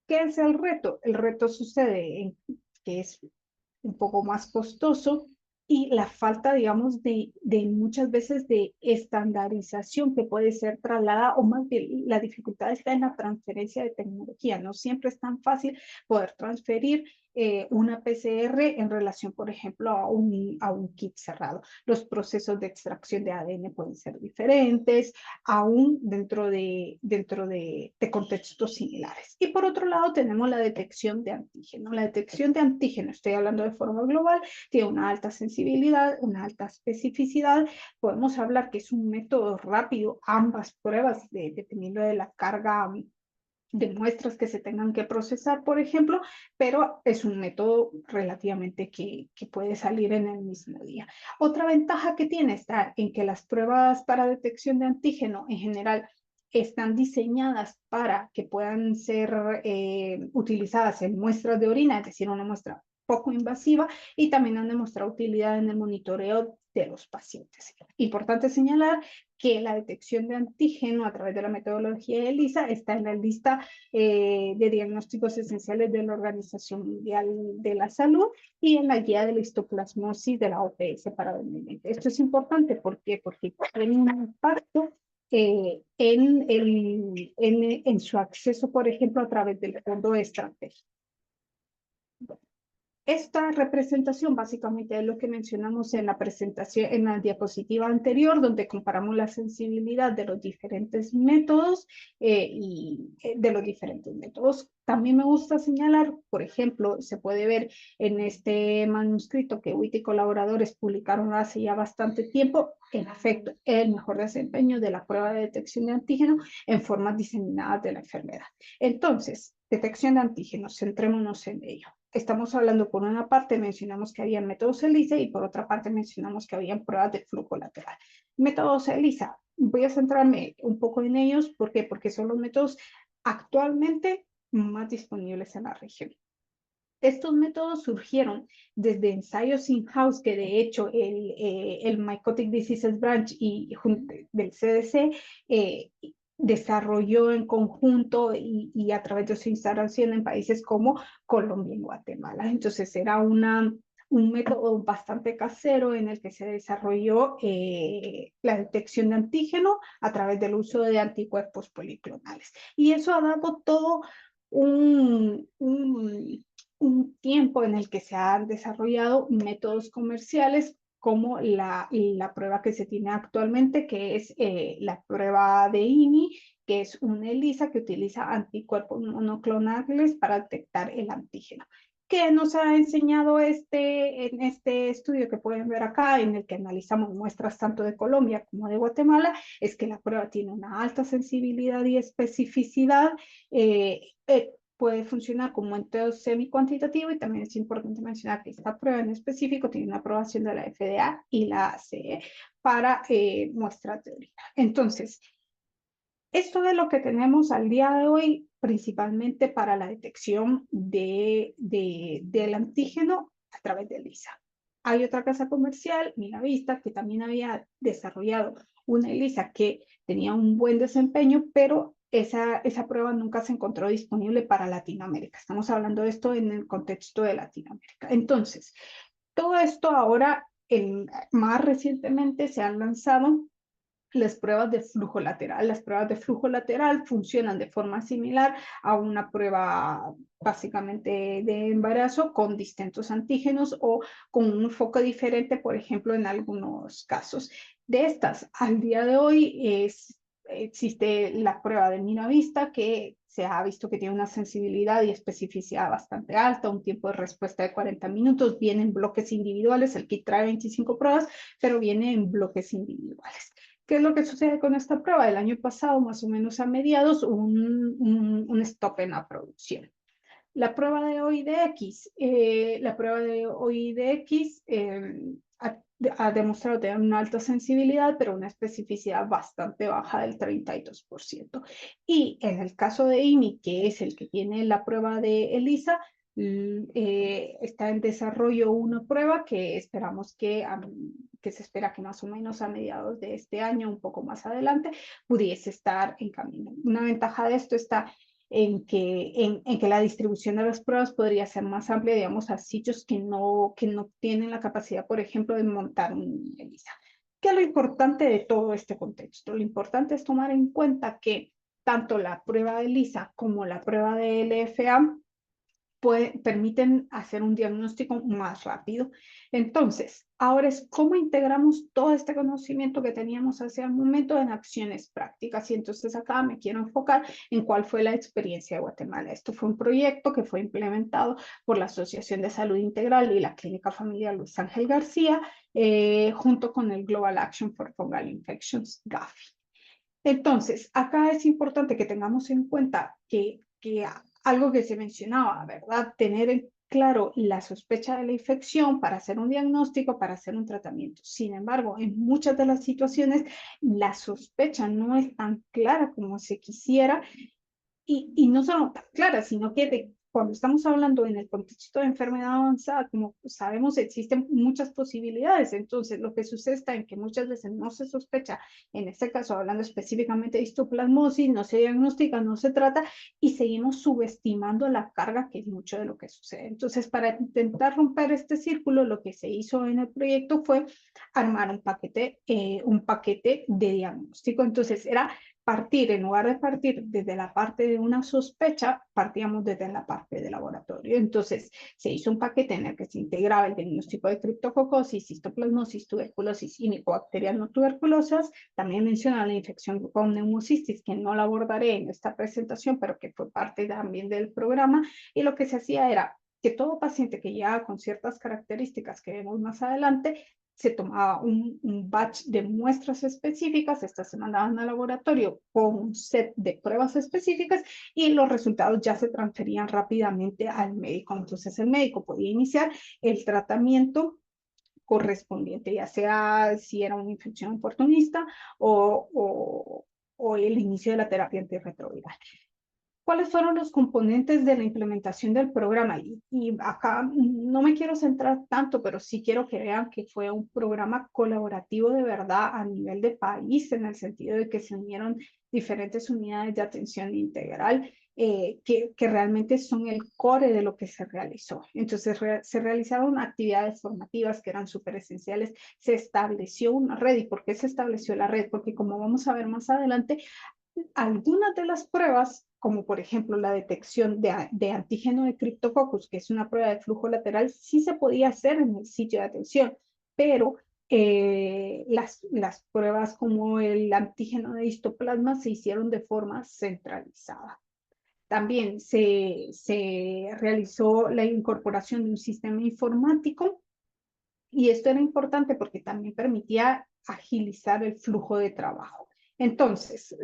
¿Qué es el reto? El reto sucede en que es un poco más costoso y la falta, digamos, de muchas veces de estandarización que puede ser trasladada, o más bien la dificultad está en la transferencia de tecnología. No siempre es tan fácil poder transferir una PCR en relación, por ejemplo, a un kit cerrado. Los procesos de extracción de ADN pueden ser diferentes, aún dentro de contextos similares. Y por otro lado tenemos la detección de antígeno. La detección de antígeno, estoy hablando de forma global, tiene una alta sensibilidad, una alta especificidad. Podemos hablar que es un método rápido, ambas pruebas, dependiendo de la carga de muestras que se tengan que procesar, por ejemplo, pero es un método relativamente que puede salir en el mismo día. Otra ventaja que tiene está en que las pruebas para detección de antígeno en general están diseñadas para que puedan ser utilizadas en muestras de orina, es decir, una muestra poco invasiva, y también han demostrado utilidad en el monitoreo de los pacientes. Importante señalar que la detección de antígeno a través de la metodología de ELISA está en la lista de diagnósticos esenciales de la Organización Mundial de la Salud y en la guía de la histoplasmosis de la OPS para 2020. Esto es importante, ¿por qué? Porque tiene un impacto en su acceso, por ejemplo, a través del fondo de estrategia. Esta representación básicamente es lo que mencionamos en la presentación, en la diapositiva anterior, donde comparamos la sensibilidad de los diferentes métodos También me gusta señalar, por ejemplo, se puede ver en este manuscrito que Witt y colaboradores publicaron hace ya bastante tiempo, en efecto, el mejor desempeño de la prueba de detección de antígeno en formas diseminadas de la enfermedad. Entonces, detección de antígenos, centrémonos en ello. Estamos hablando, por una parte mencionamos que había métodos ELISA y por otra parte mencionamos que había pruebas de flujo lateral. Métodos ELISA, voy a centrarme un poco en ellos. ¿Por qué? Porque son los métodos actualmente más disponibles en la región. Estos métodos surgieron desde ensayos in-house que de hecho el Mycotic Diseases Branch del CDC desarrolló en conjunto y a través de su instalación en países como Colombia y Guatemala. Entonces era un método bastante casero en el que se desarrolló la detección de antígeno a través del uso de anticuerpos policlonales. Y eso ha dado todo un tiempo en el que se han desarrollado métodos comerciales como la prueba que se tiene actualmente, que es la prueba de IMI, que es una ELISA que utiliza anticuerpos monoclonales para detectar el antígeno. ¿Qué nos ha enseñado en este estudio que pueden ver acá, en el que analizamos muestras tanto de Colombia como de Guatemala? Es que la prueba tiene una alta sensibilidad y especificidad, puede funcionar como un test semi-cuantitativo, y también es importante mencionar que esta prueba en específico tiene una aprobación de la FDA y la ACE para muestras de orina. Entonces, esto es lo que tenemos al día de hoy, principalmente para la detección del antígeno a través de ELISA. Hay otra casa comercial, Miravista, que también había desarrollado una ELISA que tenía un buen desempeño, pero esa prueba nunca se encontró disponible para Latinoamérica. Estamos hablando de esto en el contexto de Latinoamérica. Entonces, todo esto ahora, más recientemente, se han lanzado las pruebas de flujo lateral. Las pruebas de flujo lateral funcionan de forma similar a una prueba básicamente de embarazo con distintos antígenos o con un enfoque diferente, por ejemplo, en algunos casos. De estas, al día de hoy existe la prueba de Miravista, que se ha visto que tiene una sensibilidad y especificidad bastante alta, un tiempo de respuesta de 40 minutos, viene en bloques individuales, el kit trae 25 pruebas, pero viene en bloques individuales. ¿Qué es lo que sucede con esta prueba? El año pasado, más o menos a mediados, un stop en la producción. La prueba de OIDX, ha demostrado tener una alta sensibilidad, pero una especificidad bastante baja del 32%. Y en el caso de IMI, que es el que tiene la prueba de ELISA, está en desarrollo una prueba que esperamos que se espera que más o menos a mediados de este año, un poco más adelante, pudiese estar en camino. Una ventaja de esto está en que la distribución de las pruebas podría ser más amplia, digamos, a sitios que no tienen la capacidad, por ejemplo, de montar un ELISA. ¿Qué es lo importante de todo este contexto? Lo importante es tomar en cuenta que tanto la prueba de ELISA como la prueba de LFA permiten hacer un diagnóstico más rápido. Entonces, ahora es cómo integramos todo este conocimiento que teníamos hace un momento en acciones prácticas. Y entonces acá me quiero enfocar en cuál fue la experiencia de Guatemala. Esto fue un proyecto que fue implementado por la Asociación de Salud Integral y la Clínica Familiar Luis Ángel García, junto con el Global Action for Fungal Infections, GAFI. Entonces, acá es importante que tengamos en cuenta que algo que se mencionaba, ¿verdad? Tener en claro la sospecha de la infección para hacer un diagnóstico, para hacer un tratamiento. Sin embargo, en muchas de las situaciones, la sospecha no es tan clara como se quisiera, y no solo tan clara, sino que cuando estamos hablando en el contexto de enfermedad avanzada, como sabemos, existen muchas posibilidades. Entonces, lo que sucede está en que muchas veces no se sospecha, en este caso hablando específicamente de histoplasmosis, no se diagnostica, no se trata, y seguimos subestimando la carga, que es mucho de lo que sucede. Entonces, para intentar romper este círculo, lo que se hizo en el proyecto fue armar un paquete de diagnóstico. Entonces, era partir, en lugar de partir desde la parte de una sospecha, partíamos desde la parte de laboratorio. Entonces, se hizo un paquete en el que se integraba el diagnóstico de criptococosis, histoplasmosis, tuberculosis y micobacterias no tuberculosas. También menciona la infección con neumocistis, que no la abordaré en esta presentación, pero que fue parte también del programa. Y lo que se hacía era que todo paciente que llegaba con ciertas características que vemos más adelante, se tomaba un batch de muestras específicas, estas se mandaban al laboratorio con un set de pruebas específicas y los resultados ya se transferían rápidamente al médico. Entonces el médico podía iniciar el tratamiento correspondiente, ya sea si era una infección oportunista o el inicio de la terapia antirretroviral. ¿Cuáles fueron los componentes de la implementación del programa? Y acá no me quiero centrar tanto, pero sí quiero que vean que fue un programa colaborativo de verdad a nivel de país, en el sentido de que se unieron diferentes unidades de atención integral que realmente son el core de lo que se realizó. Entonces se realizaron actividades formativas que eran súper esenciales, se estableció una red. ¿Y por qué se estableció la red? Porque como vamos a ver más adelante, algunas de las pruebas, como por ejemplo la detección de antígeno de Cryptococcus, que es una prueba de flujo lateral, sí se podía hacer en el sitio de atención, pero las pruebas como el antígeno de histoplasma se hicieron de forma centralizada. También se realizó la incorporación de un sistema informático y esto era importante porque también permitía agilizar el flujo de trabajo. Entonces,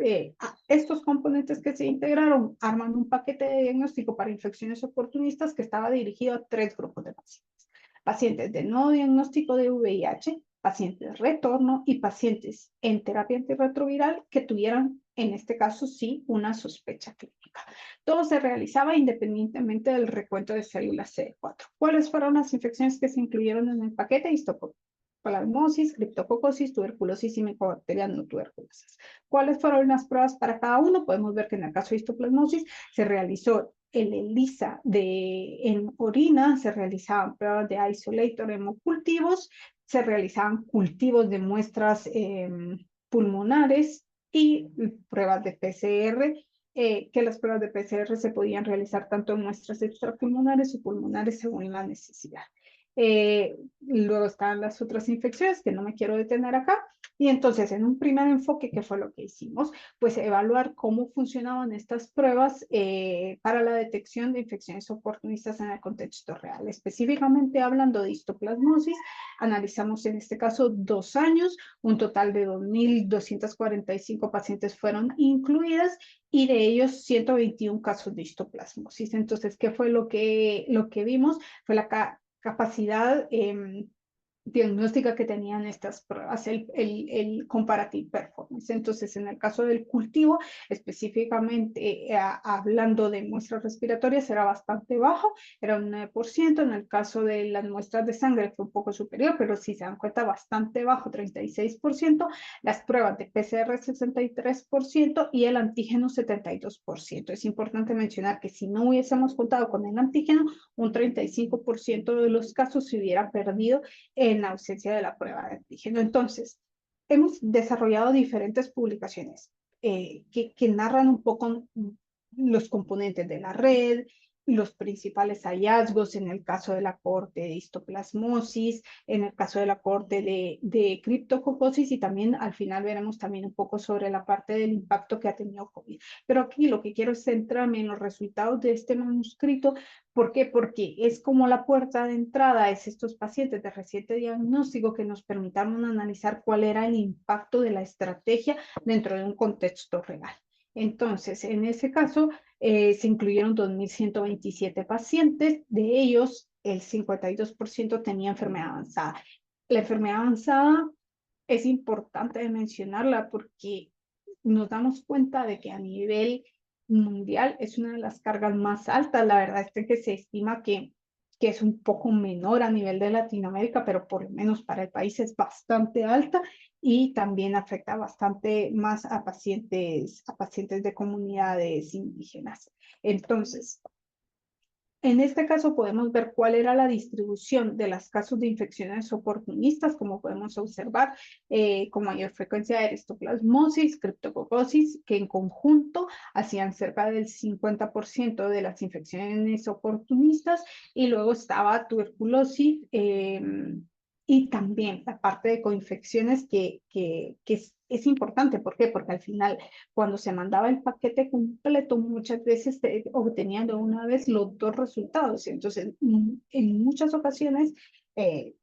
estos componentes que se integraron arman un paquete de diagnóstico para infecciones oportunistas que estaba dirigido a 3 grupos de pacientes. Pacientes de nuevo diagnóstico de VIH, pacientes de retorno y pacientes en terapia antirretroviral que tuvieran, en este caso sí, una sospecha clínica. Todo se realizaba independientemente del recuento de células CD4. ¿Cuáles fueron las infecciones que se incluyeron en el paquete? Histoplasmosis, criptococosis, tuberculosis y micobacteriana tuberculosis. ¿Cuáles fueron las pruebas para cada uno? Podemos ver que en el caso de histoplasmosis se realizó el ELISA en orina, se realizaban pruebas de isolator hemocultivos, se realizaban cultivos de muestras pulmonares y pruebas de PCR, que las pruebas de PCR se podían realizar tanto en muestras extrapulmonares o pulmonares según la necesidad. Luego están las otras infecciones que no me quiero detener acá. Y entonces, en un primer enfoque, ¿qué fue lo que hicimos? Pues evaluar cómo funcionaban estas pruebas para la detección de infecciones oportunistas en el contexto real. Específicamente hablando de histoplasmosis, analizamos en este caso 2 años, un total de 2.245 pacientes fueron incluidas y de ellos 121 casos de histoplasmosis. Entonces, ¿qué fue lo que vimos? Fue la capacidad diagnóstica que tenían estas pruebas, el comparative performance. Entonces, en el caso del cultivo, específicamente hablando de muestras respiratorias, era bastante bajo, era un 9%. En el caso de las muestras de sangre fue un poco superior, pero si se dan cuenta, bastante bajo, 36%. Las pruebas de PCR, 63%, y el antígeno, 72%. Es importante mencionar que si no hubiésemos contado con el antígeno, un 35% de los casos se hubiera perdido en ausencia de la prueba de antígeno. Entonces, hemos desarrollado diferentes publicaciones que narran un poco los componentes de la red, los principales hallazgos en el caso de la cohorte de histoplasmosis, en el caso de la cohorte de criptococosis, y también al final veremos también un poco sobre la parte del impacto que ha tenido COVID. Pero aquí lo que quiero es centrarme en los resultados de este manuscrito. ¿Por qué? Porque es como la puerta de entrada, es estos pacientes de reciente diagnóstico que nos permitieron analizar cuál era el impacto de la estrategia dentro de un contexto real. Entonces, en ese caso, se incluyeron 2.127 pacientes, de ellos el 52% tenía enfermedad avanzada. La enfermedad avanzada es importante de mencionarla porque nos damos cuenta de que a nivel mundial es una de las cargas más altas. La verdad es que se estima que es un poco menor a nivel de Latinoamérica, pero por lo menos para el país es bastante alta y también afecta bastante más a pacientes de comunidades indígenas. Entonces, en este caso podemos ver cuál era la distribución de los casos de infecciones oportunistas, como podemos observar, con mayor frecuencia de histoplasmosis, criptococosis, que en conjunto hacían cerca del 50% de las infecciones oportunistas, y luego estaba tuberculosis, y también la parte de coinfecciones que es importante. ¿Por qué? Porque al final, cuando se mandaba el paquete completo, muchas veces obtenían de una vez los 2 resultados. Entonces, en muchas ocasiones,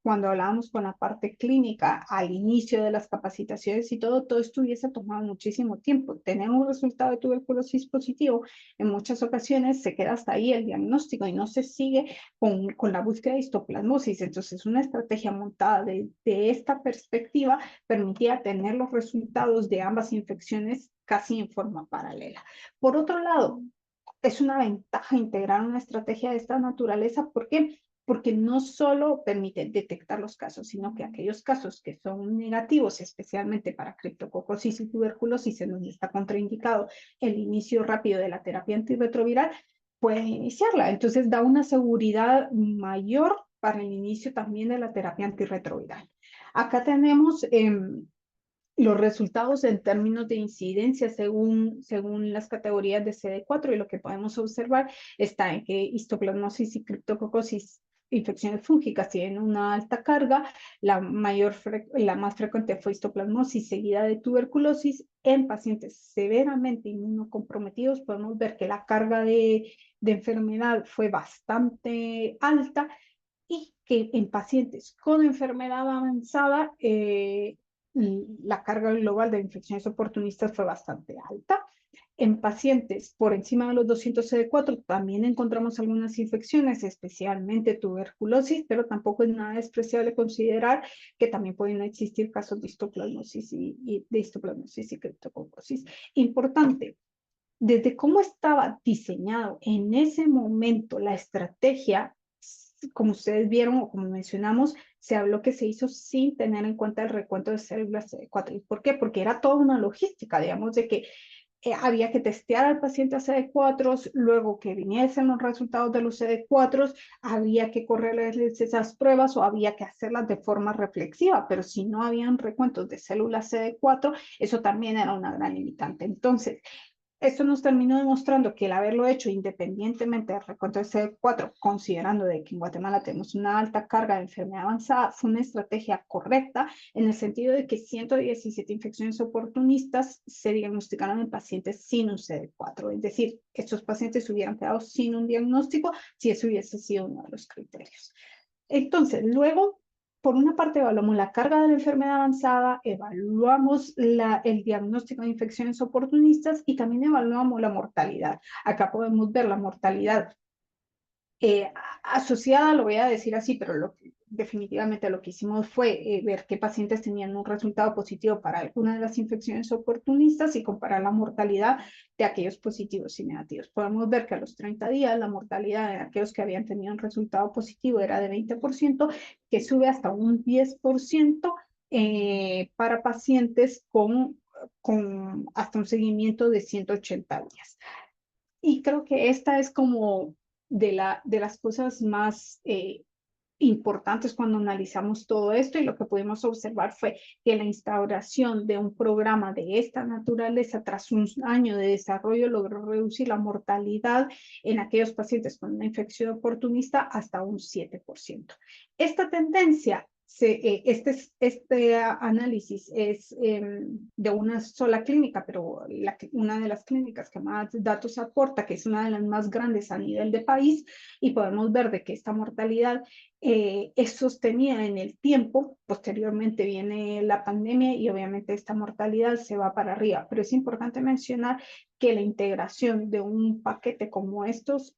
cuando hablábamos con la parte clínica al inicio de las capacitaciones y todo esto hubiese tomado muchísimo tiempo. Tenemos un resultado de tuberculosis positivo, en muchas ocasiones se queda hasta ahí el diagnóstico y no se sigue con la búsqueda de histoplasmosis. Entonces, una estrategia montada de esta perspectiva permitía tener los resultados de ambas infecciones casi en forma paralela. Por otro lado, es una ventaja integrar una estrategia de esta naturaleza. ¿Por qué? Porque no solo permite detectar los casos, sino que aquellos casos que son negativos, especialmente para criptococosis y tuberculosis, en donde está contraindicado el inicio rápido de la terapia antirretroviral, pueden iniciarla. Entonces da una seguridad mayor para el inicio también de la terapia antirretroviral. Acá tenemos los resultados en términos de incidencia según las categorías de CD4, y lo que podemos observar está en que histoplasmosis y criptococosis, infecciones fúngicas, tienen una alta carga. La más frecuente fue histoplasmosis seguida de tuberculosis. En pacientes severamente inmunocomprometidos podemos ver que la carga de enfermedad fue bastante alta, y que en pacientes con enfermedad avanzada la carga global de infecciones oportunistas fue bastante alta. En pacientes por encima de los 200 CD4 también encontramos algunas infecciones, especialmente tuberculosis, pero tampoco es nada despreciable considerar que también pueden existir casos de histoplasmosis y criptococosis. Importante, desde cómo estaba diseñado en ese momento la estrategia, como ustedes vieron o como mencionamos, se habló que se hizo sin tener en cuenta el recuento de células CD4. ¿Y por qué? Porque era toda una logística, digamos, de que había que testear al paciente a CD4, luego que viniesen los resultados de los CD4, había que correrles esas pruebas o había que hacerlas de forma reflexiva, pero si no habían recuentos de células CD4, eso también era una gran limitante. Entonces, esto nos terminó demostrando que el haberlo hecho independientemente del recuento de CD4, considerando de que en Guatemala tenemos una alta carga de enfermedad avanzada, fue una estrategia correcta, en el sentido de que 117 infecciones oportunistas se diagnosticaron en pacientes sin un CD4. Es decir, estos pacientes hubieran quedado sin un diagnóstico si eso hubiese sido uno de los criterios. Entonces, luego, por una parte, evaluamos la carga de la enfermedad avanzada, evaluamos el diagnóstico de infecciones oportunistas y también evaluamos la mortalidad. Acá podemos ver la mortalidad asociada, lo voy a decir así, pero definitivamente lo que hicimos fue ver qué pacientes tenían un resultado positivo para alguna de las infecciones oportunistas y comparar la mortalidad de aquellos positivos y negativos. Podemos ver que a los 30 días la mortalidad de aquellos que habían tenido un resultado positivo era de 20%, que sube hasta un 10% para pacientes con hasta un seguimiento de 180 días. Y creo que esta es como de las cosas más importantes cuando analizamos todo esto, y lo que pudimos observar fue que la instauración de un programa de esta naturaleza tras un año de desarrollo logró reducir la mortalidad en aquellos pacientes con una infección oportunista hasta un 7%. Esta tendencia, este análisis es de una sola clínica, pero una de las clínicas que más datos aporta, que es una de las más grandes a nivel de país, y podemos ver de que esta mortalidad es sostenida en el tiempo. Posteriormente viene la pandemia y obviamente esta mortalidad se va para arriba, pero es importante mencionar que la integración de un paquete como estos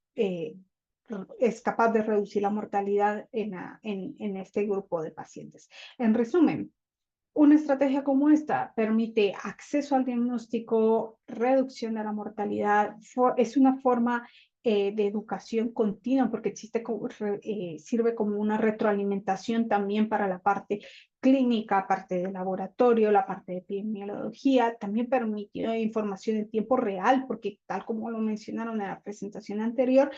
es capaz de reducir la mortalidad en este grupo de pacientes. En resumen, una estrategia como esta permite acceso al diagnóstico, reducción de la mortalidad, es una forma de educación continua, porque sirve como una retroalimentación también para la parte clínica, parte de laboratorio, la parte de epidemiología. También permitió información en tiempo real, porque tal como lo mencionaron en la presentación anterior,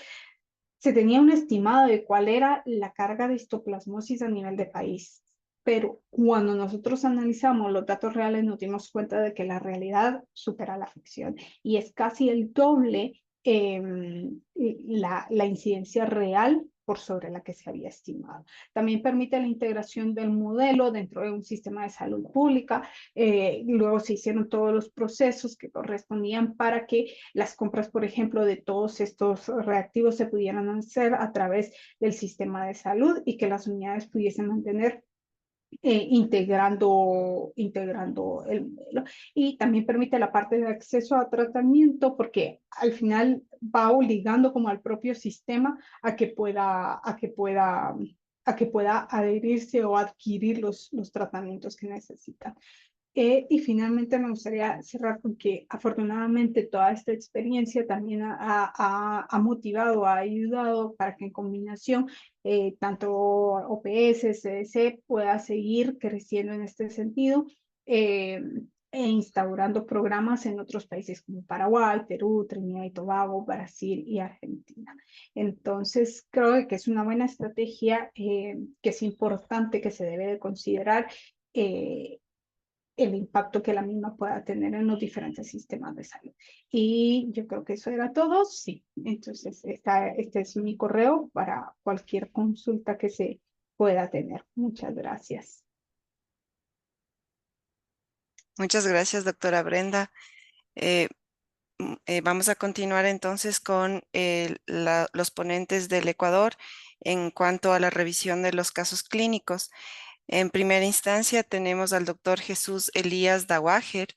se tenía un estimado de cuál era la carga de histoplasmosis a nivel de país, pero cuando nosotros analizamos los datos reales nos dimos cuenta de que la realidad supera la ficción, y es casi el doble la incidencia real por sobre la que se había estimado. También permite la integración del modelo dentro de un sistema de salud pública. Luego se hicieron todos los procesos que correspondían para que las compras, por ejemplo, de todos estos reactivos se pudieran hacer a través del sistema de salud, y que las unidades pudiesen mantener integrando el modelo. Y también permite la parte de acceso a tratamiento, porque al final va obligando como al propio sistema a que pueda adherirse o adquirir los tratamientos que necesita. Y finalmente me gustaría cerrar con que afortunadamente toda esta experiencia también ha motivado, ha ayudado para que en combinación tanto OPS, CDC pueda seguir creciendo en este sentido e instaurando programas en otros países como Paraguay, Perú, Trinidad y Tobago, Brasil y Argentina. Entonces creo que es una buena estrategia que es importante, que se debe de considerar el impacto que la misma pueda tener en los diferentes sistemas de salud. Y yo creo que eso era todo, sí. Entonces, este es mi correo para cualquier consulta que se pueda tener. Muchas gracias. Muchas gracias, doctora Brenda. Vamos a continuar entonces con los ponentes del Ecuador en cuanto a la revisión de los casos clínicos. En primera instancia tenemos al doctor Jesús Elías Dawager,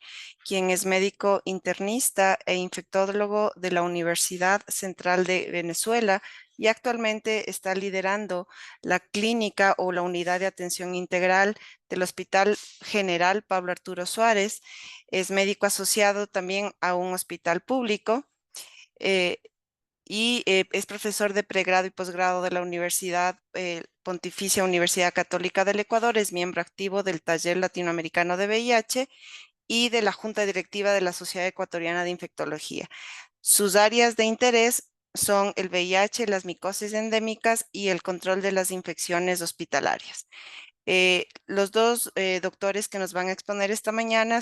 quien es médico internista e infectólogo de la Universidad Central de Venezuela y actualmente está liderando la clínica o la unidad de atención integral del Hospital General Pablo Arturo Suárez. Es médico asociado también a un hospital público. Es profesor de pregrado y posgrado de la Universidad Pontificia Universidad Católica del Ecuador, es miembro activo del Taller Latinoamericano de VIH y de la Junta Directiva de la Sociedad Ecuatoriana de Infectología. Sus áreas de interés son el VIH, las micosis endémicas y el control de las infecciones hospitalarias. Los dos doctores que nos van a exponer esta mañana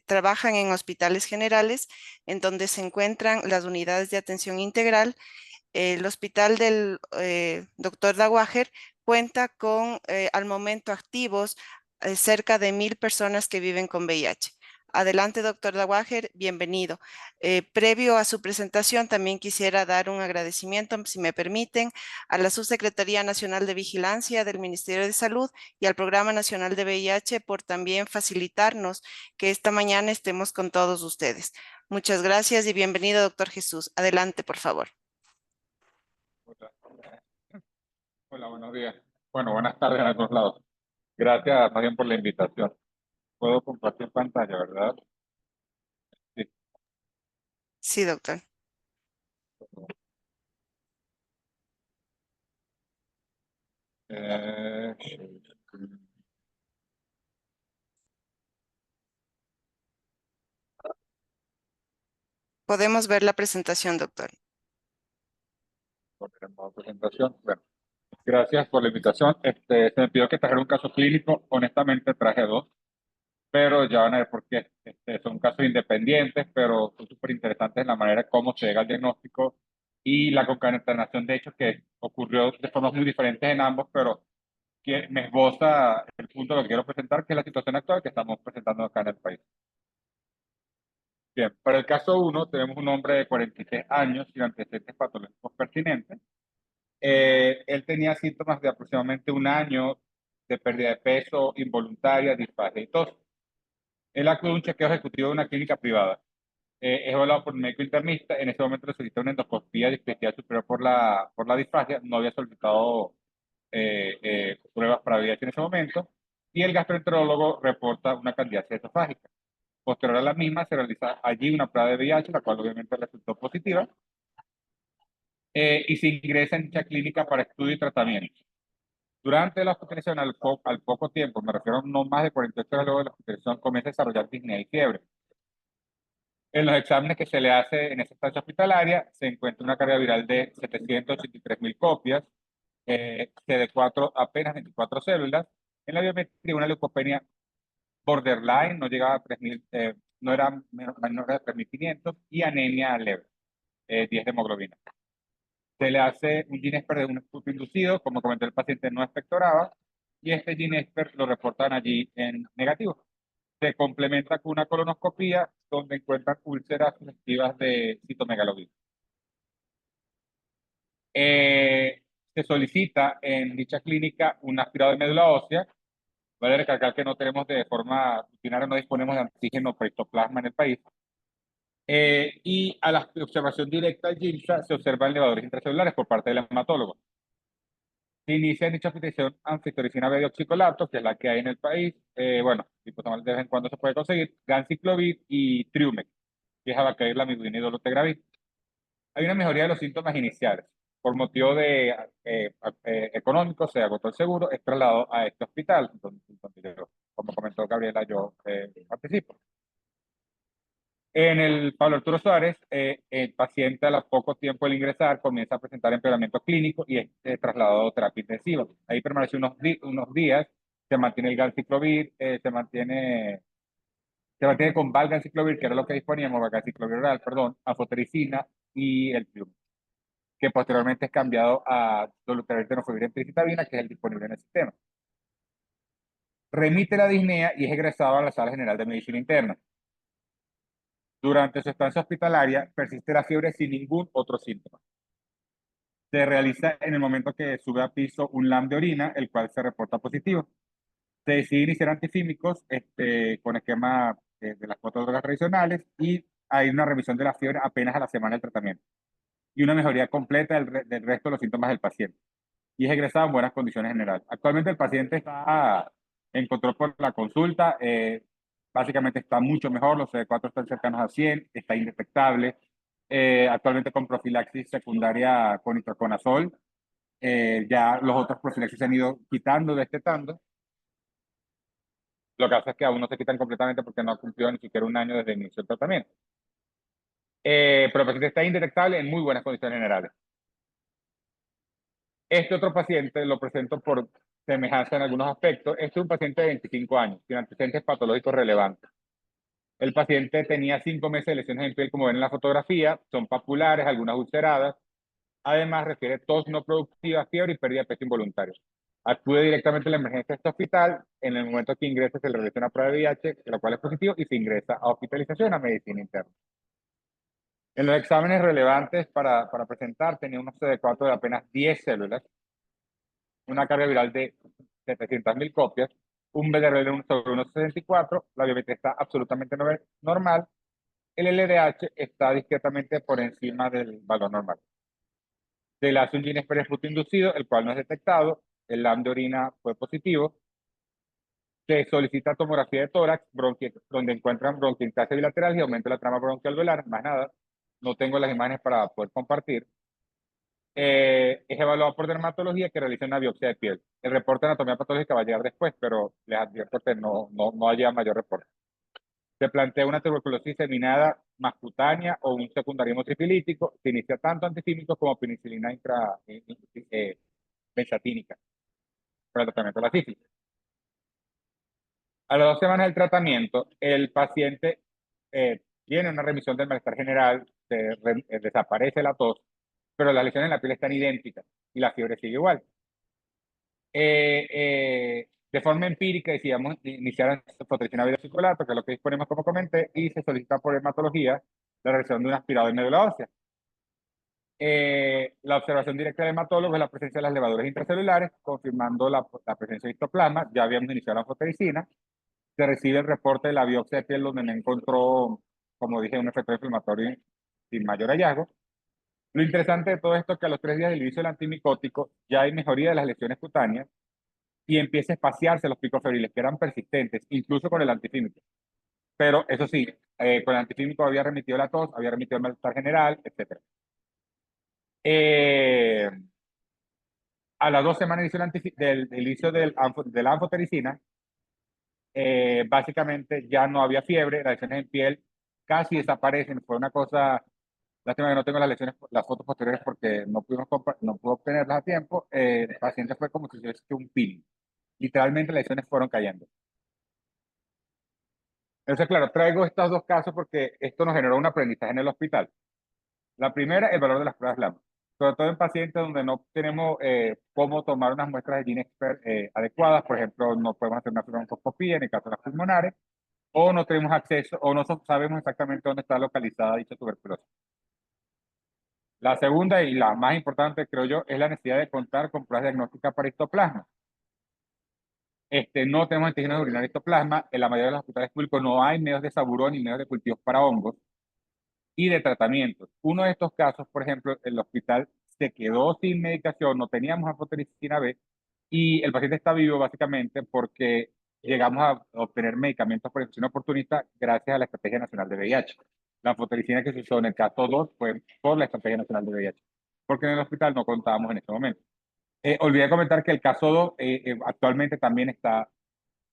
trabajan en hospitales generales en donde se encuentran las unidades de atención integral. El hospital del doctor Dawager cuenta con al momento activos cerca de 1,000 personas que viven con VIH. Adelante, doctor Dawager, bienvenido. Previo a su presentación, también quisiera dar un agradecimiento, si me permiten, a la Subsecretaría Nacional de Vigilancia del Ministerio de Salud y al Programa Nacional de VIH por también facilitarnos que esta mañana estemos con todos ustedes. Muchas gracias y bienvenido, doctor Jesús. Adelante, por favor. Hola, buenos días. Bueno, buenas tardes a todos lados. Gracias, más bien, por la invitación. Puedo compartir pantalla, ¿verdad? Sí. Sí, doctor. Eh, Podemos ver la presentación, doctor. presentación. Bueno, gracias por la invitación. Se me pidió que trajera un caso clínico. Honestamente traje dos, pero ya van a ver por qué. Son casos independientes, pero son súper interesantes en la manera como se llega al diagnóstico y la concatenación de hechos que ocurrió de formas muy diferentes en ambos, pero que me esboza el punto de lo que quiero presentar, que es la situación actual que estamos presentando acá en el país. Bien, para el caso 1 tenemos un hombre de 46 años sin antecedentes patológicos pertinentes. Él tenía síntomas de aproximadamente un año de pérdida de peso involuntaria, disfagia y tos. Él acude a un chequeo ejecutivo de una clínica privada. Es evaluado por un médico internista. En ese momento le solicitó una endoscopía de displexia superior por la disfagia. No había solicitado pruebas para VIH en ese momento. Y el gastroenterólogo reporta una candidiasis esofágica. Posterior a la misma, se realiza allí una prueba de VIH, la cual obviamente resultó positiva, y se ingresa en dicha clínica para estudio y tratamiento. Durante la hospitalización, al poco tiempo, me refiero no más de 48 horas luego de la hospitalización, comienza a desarrollar disnea y fiebre. En los exámenes que se le hace en esa estancia hospitalaria, se encuentra una carga viral de 783.000 copias, CD4 apenas 24 células, en la biometría una leucopenia borderline, no llegaba a 3.000, no era menor de 3.500, y anemia leve, 10 de hemoglobina. Se le hace un Ginesper de un esputo inducido, como comentó el paciente no expectoraba, y este Ginesper lo reportan allí en negativo. Se complementa con una colonoscopía donde encuentran úlceras sugestivas de citomegalovir. Se solicita en dicha clínica un aspirado de médula ósea. Vale recalcar que no tenemos de forma rutinaria, no disponemos de antígeno peristoplasma en el país. Y a la observación directa al GIMSA se observan elevadores intracelulares por parte del hematólogo. Se inicia en dicha hospitalización anfitoricina B-deoxicolato, que es la que hay en el país. Bueno, liposomal de vez en cuando se puede conseguir, ganciclovir y Triumeq, que es abacair, lamivudina y dolutegravir. Hay una mejoría de los síntomas iniciales. Por motivo de económico, se agotó el seguro, es trasladado a este hospital, donde yo, como comentó Gabriela, yo participo. En el Pablo Arturo Suárez, el paciente a poco tiempo del ingresar comienza a presentar empeoramiento clínico y es trasladado a terapia intensiva. Ahí permanece unos días, se mantiene el ganciclovir, se mantiene con valganciclovir, que era lo que disponíamos, valganciclovir oral, perdón, anfotericina y el Triumeq, que posteriormente es cambiado a dolutegravir, tenofovir, emtricitabina, que es el disponible en el sistema. Remite la disnea y es egresado a la Sala General de Medicina Interna. Durante su estancia hospitalaria persiste la fiebre sin ningún otro síntoma. Se realiza en el momento que sube a piso un LAM de orina, el cual se reporta positivo. Se decide iniciar antifímicos con esquema de las cuatro drogas tradicionales y hay una remisión de la fiebre apenas a la semana del tratamiento y una mejoría completa del resto de los síntomas del paciente. Y es egresado en buenas condiciones generales. Actualmente el paciente está en control por la consulta, básicamente está mucho mejor, los CD4 están cercanos a 100, está indetectable, actualmente con profilaxis secundaria con itraconazol, ya los otros profilaxis se han ido quitando, destetando. Lo que pasa es que aún no se quitan completamente porque no cumplió ni siquiera un año desde el inicio del tratamiento. Pero el paciente está indetectable en muy buenas condiciones generales. Este otro paciente lo presento por semejanza en algunos aspectos. Este es un paciente de 25 años, sin antecedentes patológicos relevantes. El paciente tenía 5 meses de lesiones en piel, como ven en la fotografía, son papulares, algunas ulceradas. Además, refiere tos no productiva, fiebre y pérdida de peso involuntario. Acude directamente a la emergencia de este hospital. En el momento que ingresa, se le realiza una prueba de VIH, la cual es positivo, y se ingresa a hospitalización a medicina interna. En los exámenes relevantes para presentar, tenía un CD4 de apenas 10 células, una carga viral de 700.000 copias, un BDR sobre 1,64, la biometría está absolutamente normal, el LDH está discretamente por encima del valor normal. Se le hace un gene express fruto inducido, el cual no es detectado, el LAM de orina fue positivo, se solicita tomografía de tórax, donde encuentran bronquiectasia bilateral y aumento de la trama bronquialveolar, más nada, no tengo las imágenes para poder compartir. Es evaluado por dermatología, que realiza una biopsia de piel. El reporte de anatomía patológica va a llegar después, pero les advierto que no va a llegar mayor reporte. Se plantea una tuberculosis diseminada más cutánea o un secundarismo sifilítico. Se inicia tanto antifímicos como penicilina benzatínica para el tratamiento de la sífilis. A las 2 semanas del tratamiento, el paciente tiene una remisión del malestar general, desaparece la tos, pero las lesiones en la piel están idénticas y la fiebre sigue igual. De forma empírica decidimos iniciar anfotericina B-deoxicolato, que es lo que disponemos, como comenté, y se solicita por hematología la realización de un aspirado de médula ósea. La observación directa del hematólogo es la presencia de las levaduras intracelulares, confirmando la presencia de histoplasma. Ya habíamos iniciado la anfotericina. Se recibe el reporte de la biopsia de piel, donde me encontró, como dije, un efecto inflamatorio sin mayor hallazgo. Lo interesante de todo esto es que a los 3 días del inicio del antimicótico ya hay mejoría de las lesiones cutáneas y empieza a espaciarse los picos febriles, que eran persistentes, incluso con el antifímico. Pero eso sí, con el antifímico había remitido la tos, había remitido el malestar general, etc. A las 2 semanas del inicio de la anfotericina, básicamente ya no había fiebre, las lesiones en piel casi desaparecen. Fue una cosa, lástima que no tengo las fotos posteriores porque no pude obtenerlas a tiempo. El paciente fue como si se hubiese hecho un peeling. Literalmente las lesiones fueron cayendo. Entonces, claro, traigo estos 2 casos porque esto nos generó un aprendizaje en el hospital. La primera, el valor de las pruebas LAM, sobre todo en pacientes donde no tenemos cómo tomar unas muestras de gene adecuadas. Por ejemplo, no podemos hacer una broncoscopía en el caso de las pulmonares, o no tenemos acceso, o no sabemos exactamente dónde está localizada dicha tuberculosis. La segunda y la más importante, creo yo, es la necesidad de contar con pruebas diagnósticas para histoplasma. No tenemos antígenos de urinar histoplasma. En la mayoría de los hospitales públicos no hay medios de saburón ni medios de cultivos para hongos y de tratamientos. Uno de estos casos, por ejemplo, el hospital se quedó sin medicación, no teníamos anfotericina B, y el paciente está vivo básicamente porque llegamos a obtener medicamentos por infección oportunista gracias a la Estrategia Nacional de VIH. La anfotericina que se usó en el caso 2 fue por la Estrategia Nacional de VIH, porque en el hospital no contábamos en ese momento. Olvidé comentar que el caso 2 actualmente también está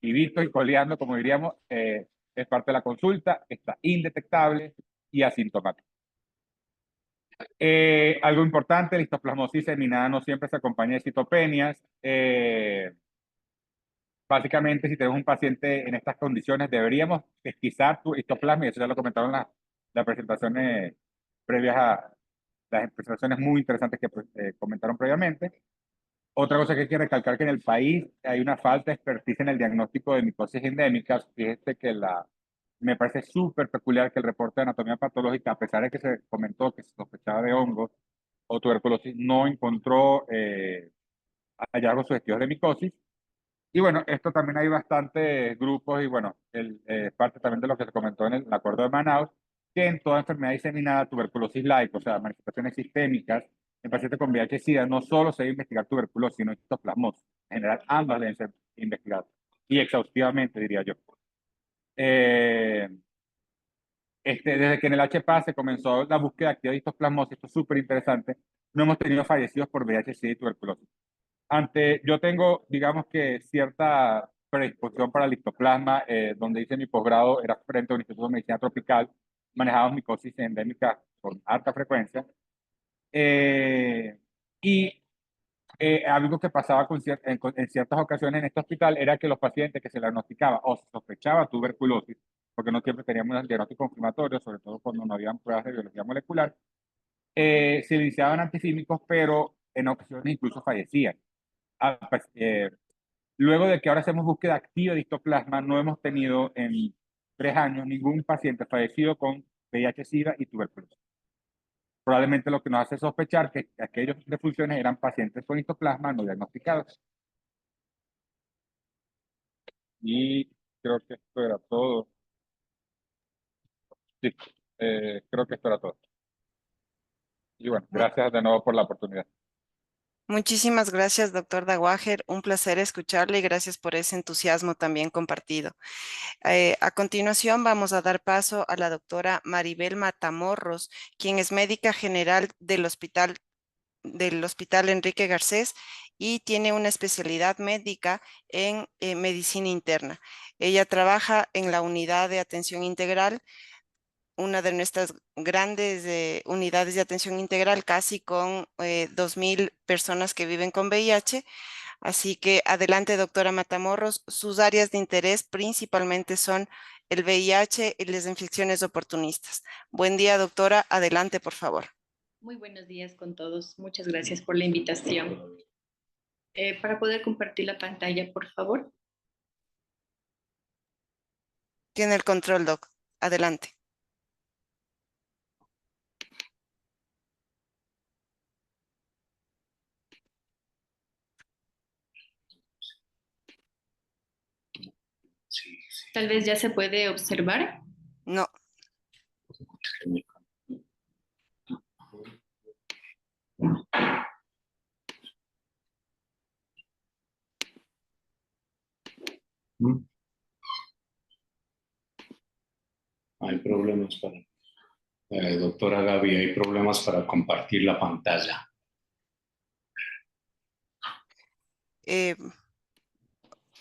vivito y coleando, como diríamos, es parte de la consulta, está indetectable y asintomático. Algo importante, la histoplasmosis diseminada no siempre se acompaña de citopenias. Básicamente, si tenemos un paciente en estas condiciones, deberíamos pesquisar tu histoplasma, y eso ya lo comentaron las presentaciones previas a las presentaciones muy interesantes que comentaron previamente. Otra cosa que hay que recalcar que en el país hay una falta de expertise en el diagnóstico de micosis endémicas. Fíjate que me parece súper peculiar que el reporte de anatomía patológica, a pesar de que se comentó que se sospechaba de hongos o tuberculosis, no encontró hallazgos sugestivos de micosis. Y bueno, esto también hay bastantes grupos y bueno, parte también de lo que se comentó en el acuerdo de Manaus, que en toda enfermedad diseminada, tuberculosis like, o sea, manifestaciones sistémicas, en pacientes con VIH-Sida, no solo se debe investigar tuberculosis, sino histoplasmosis. En general, ambas deben ser investigadas. Y exhaustivamente, diría yo. Desde que en el HPA se comenzó la búsqueda activa de histoplasmosis, esto es súper interesante, no hemos tenido fallecidos por VIH-Sida y tuberculosis. Yo tengo, digamos que cierta predisposición para el histoplasma, donde hice mi posgrado, era frente a un instituto de medicina tropical, manejaba micosis endémica con alta frecuencia. Y algo que pasaba en ciertas ocasiones en este hospital era que los pacientes que se le diagnosticaba o se sospechaba tuberculosis, porque no siempre teníamos un diagnóstico confirmatorio, sobre todo cuando no habían pruebas de biología molecular, se iniciaban antifímicos, pero en ocasiones incluso fallecían. Luego de que ahora hacemos búsqueda activa de histoplasma, no hemos tenido en 3 años ningún paciente fallecido con VIH-Sida y tuberculosis. Probablemente lo que nos hace sospechar que aquellos defunciones eran pacientes con histoplasma no diagnosticados. Y creo que esto era todo. Sí, creo que esto era todo. Y bueno, gracias de nuevo por la oportunidad. Muchísimas gracias, doctor Dawager. Un placer escucharle y gracias por ese entusiasmo también compartido. A continuación vamos a dar paso a la doctora Maribel Matamorros, quien es médica general del Hospital Enrique Garcés y tiene una especialidad médica en medicina interna. Ella trabaja en la unidad de atención integral, una de nuestras grandes unidades de atención integral, casi con 2.000 personas que viven con VIH. Así que adelante, doctora Matamorros. Sus áreas de interés principalmente son el VIH y las infecciones oportunistas. Buen día, doctora. Adelante, por favor. Muy buenos días con todos. Muchas gracias por la invitación. Para poder compartir la pantalla, por favor. Tiene el control, doc. Adelante. Tal vez ya se puede observar. No. Hay problemas doctora Gaby, hay problemas para compartir la pantalla.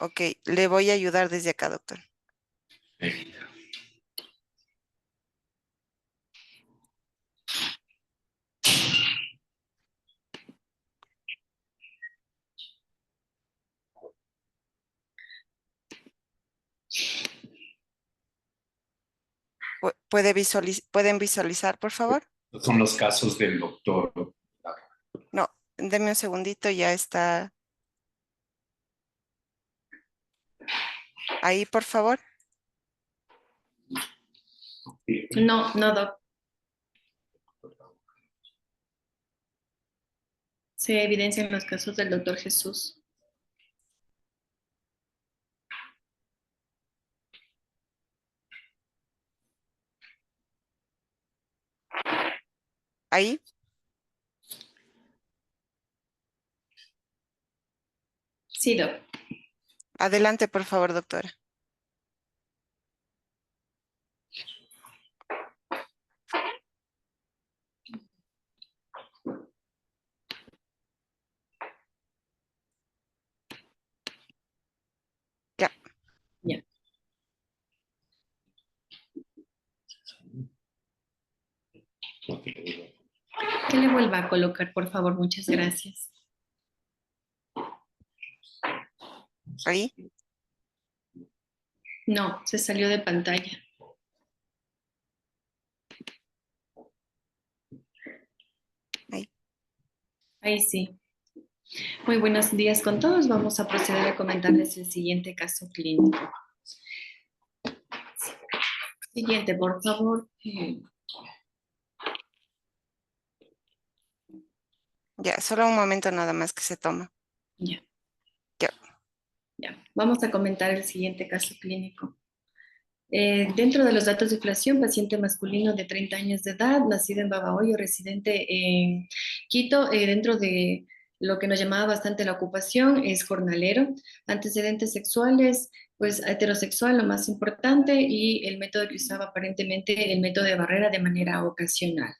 Ok, le voy a ayudar desde acá, doctor. ¿Pueden visualizar, por favor? Son los casos del doctor. No, denme un segundito, ya está. Ahí, por favor. No, doc. Se evidencian los casos del doctor Jesús. Ahí. Sí, Doc. Adelante, por favor, doctora. Ya. Ya. Que le vuelva a colocar, por favor. Muchas gracias. Ahí. No, se salió de pantalla. Ahí. Ahí sí. Muy buenos días con todos. Vamos a proceder a comentarles el siguiente caso clínico. Siguiente, por favor. Ya, solo un momento nada más que se toma. Ya. Ya. Ya. Vamos a comentar el siguiente caso clínico. Dentro de los datos de inflación, paciente masculino de 30 años de edad, nacido en Babahoyo, residente en Quito, dentro de lo que nos llamaba bastante la ocupación, es jornalero, antecedentes sexuales, pues heterosexual, lo más importante, y el método que usaba aparentemente, el método de barrera de manera ocasional.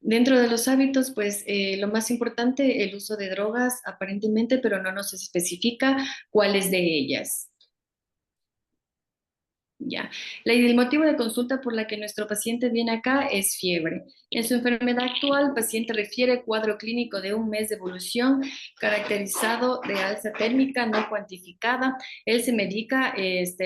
Dentro de los hábitos, pues lo más importante, el uso de drogas aparentemente, pero no nos especifica cuáles de ellas. Ya. El motivo de consulta por la que nuestro paciente viene acá es fiebre. En su enfermedad actual, el paciente refiere cuadro clínico de un mes de evolución caracterizado de alza térmica no cuantificada. Él se medica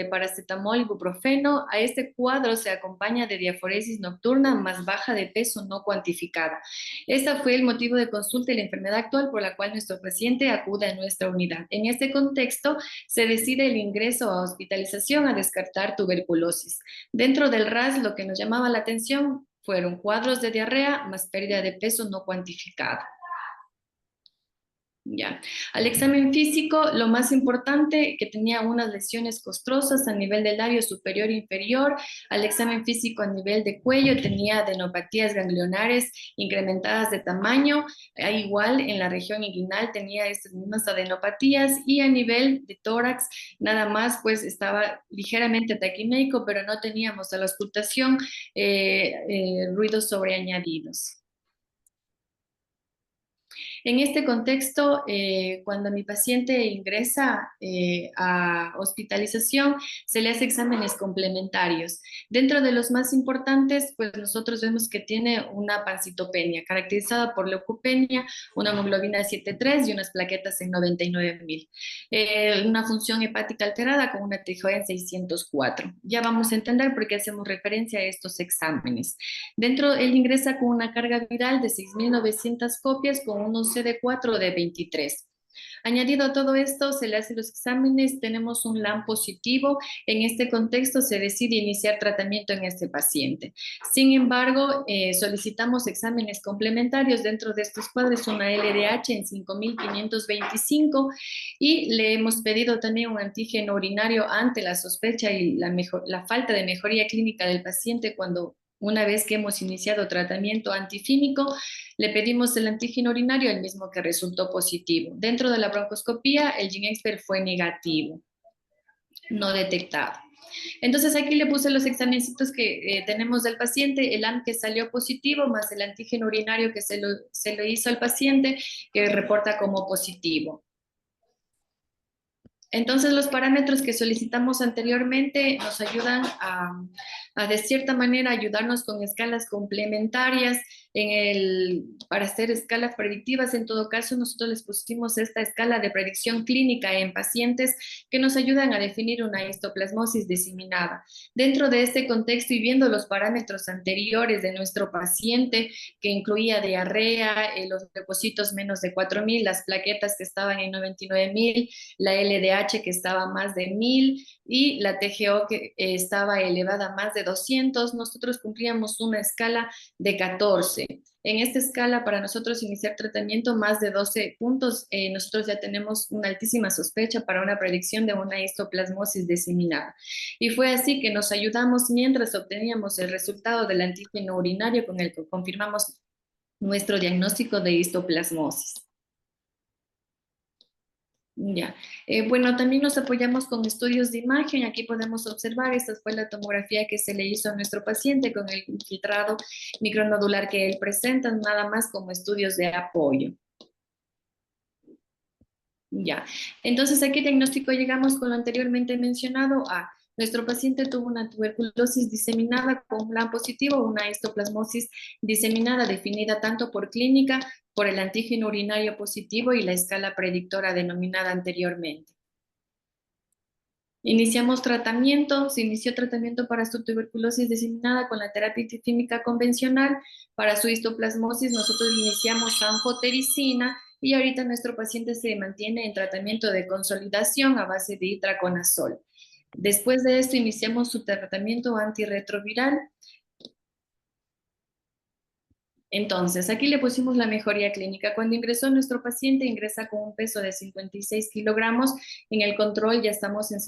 paracetamol y ibuprofeno. A este cuadro se acompaña de diaforesis nocturna más baja de peso no cuantificada. Este fue el motivo de consulta y la enfermedad actual por la cual nuestro paciente acude a nuestra unidad. En este contexto, se decide el ingreso a hospitalización a descartar tuberculosis. Dentro del RAS, lo que nos llamaba la atención fueron cuadros de diarrea más pérdida de peso no cuantificada. Ya. Al examen físico, lo más importante, que tenía unas lesiones costrosas a nivel del labio superior e inferior. Al examen físico a nivel de cuello, tenía adenopatías ganglionares incrementadas de tamaño. Igual en la región inguinal tenía estas mismas adenopatías, y a nivel de tórax, nada más, pues estaba ligeramente taquiméico, pero no teníamos a la auscultación ruidos sobreañadidos. En este contexto, cuando mi paciente ingresa a hospitalización, se le hace exámenes complementarios. Dentro de los más importantes, pues nosotros vemos que tiene una pancitopenia, caracterizada por leucopenia, una hemoglobina 7,3 y unas plaquetas en 99,000. Una función hepática alterada con una TGO en 604. Ya vamos a entender por qué hacemos referencia a estos exámenes. Dentro, él ingresa con una carga viral de 6,900 copias con unos CD4 de 23. Añadido a todo esto, se le hacen los exámenes, tenemos un LAM positivo. En este contexto se decide iniciar tratamiento en este paciente. Sin embargo, solicitamos exámenes complementarios. Dentro de estos cuadros, una LDH en 5,525, y le hemos pedido también un antígeno urinario ante la sospecha y la falta de mejoría clínica del paciente. Una vez que hemos iniciado tratamiento antifímico, le pedimos el antígeno urinario, el mismo que resultó positivo. Dentro de la broncoscopía, el GeneXpert fue negativo, no detectado. Entonces aquí le puse los examencitos que tenemos del paciente, el AM que salió positivo, más el antígeno urinario que se lo hizo al paciente, que reporta como positivo. Entonces, los parámetros que solicitamos anteriormente nos ayudan de cierta manera, ayudarnos con escalas complementarias para hacer escalas predictivas. En todo caso, nosotros les pusimos esta escala de predicción clínica en pacientes que nos ayudan a definir una histoplasmosis diseminada. Dentro de este contexto y viendo los parámetros anteriores de nuestro paciente, que incluía diarrea, los leucocitos menos de 4,000, las plaquetas que estaban en 99,000, la LDH que estaba más de 1,000 y la TGO que estaba elevada a más de 200, nosotros cumplíamos una escala de 14. En esta escala, para nosotros iniciar tratamiento más de 12 puntos, nosotros ya tenemos una altísima sospecha para una predicción de una histoplasmosis diseminada. Y fue así que nos ayudamos mientras obteníamos el resultado del antígeno urinario con el que confirmamos nuestro diagnóstico de histoplasmosis. Ya. Bueno, también nos apoyamos con estudios de imagen. Aquí podemos observar, esta fue la tomografía que se le hizo a nuestro paciente con el infiltrado micronodular que él presenta, nada más como estudios de apoyo. Ya. Entonces, ¿a qué diagnóstico llegamos con lo anteriormente mencionado? Nuestro paciente tuvo una tuberculosis diseminada con plan positivo, una histoplasmosis diseminada definida tanto por clínica, por el antígeno urinario positivo y la escala predictora denominada anteriormente. Iniciamos tratamiento, se inició tratamiento para su tuberculosis diseminada con la terapia antiquímica convencional. Para su histoplasmosis nosotros iniciamos anfotericina y ahorita nuestro paciente se mantiene en tratamiento de consolidación a base de itraconazol. Después de esto iniciamos su tratamiento antirretroviral. Entonces, aquí le pusimos la mejoría clínica. Cuando ingresó nuestro paciente, ingresa con un peso de 56 kilogramos. En el control ya estamos en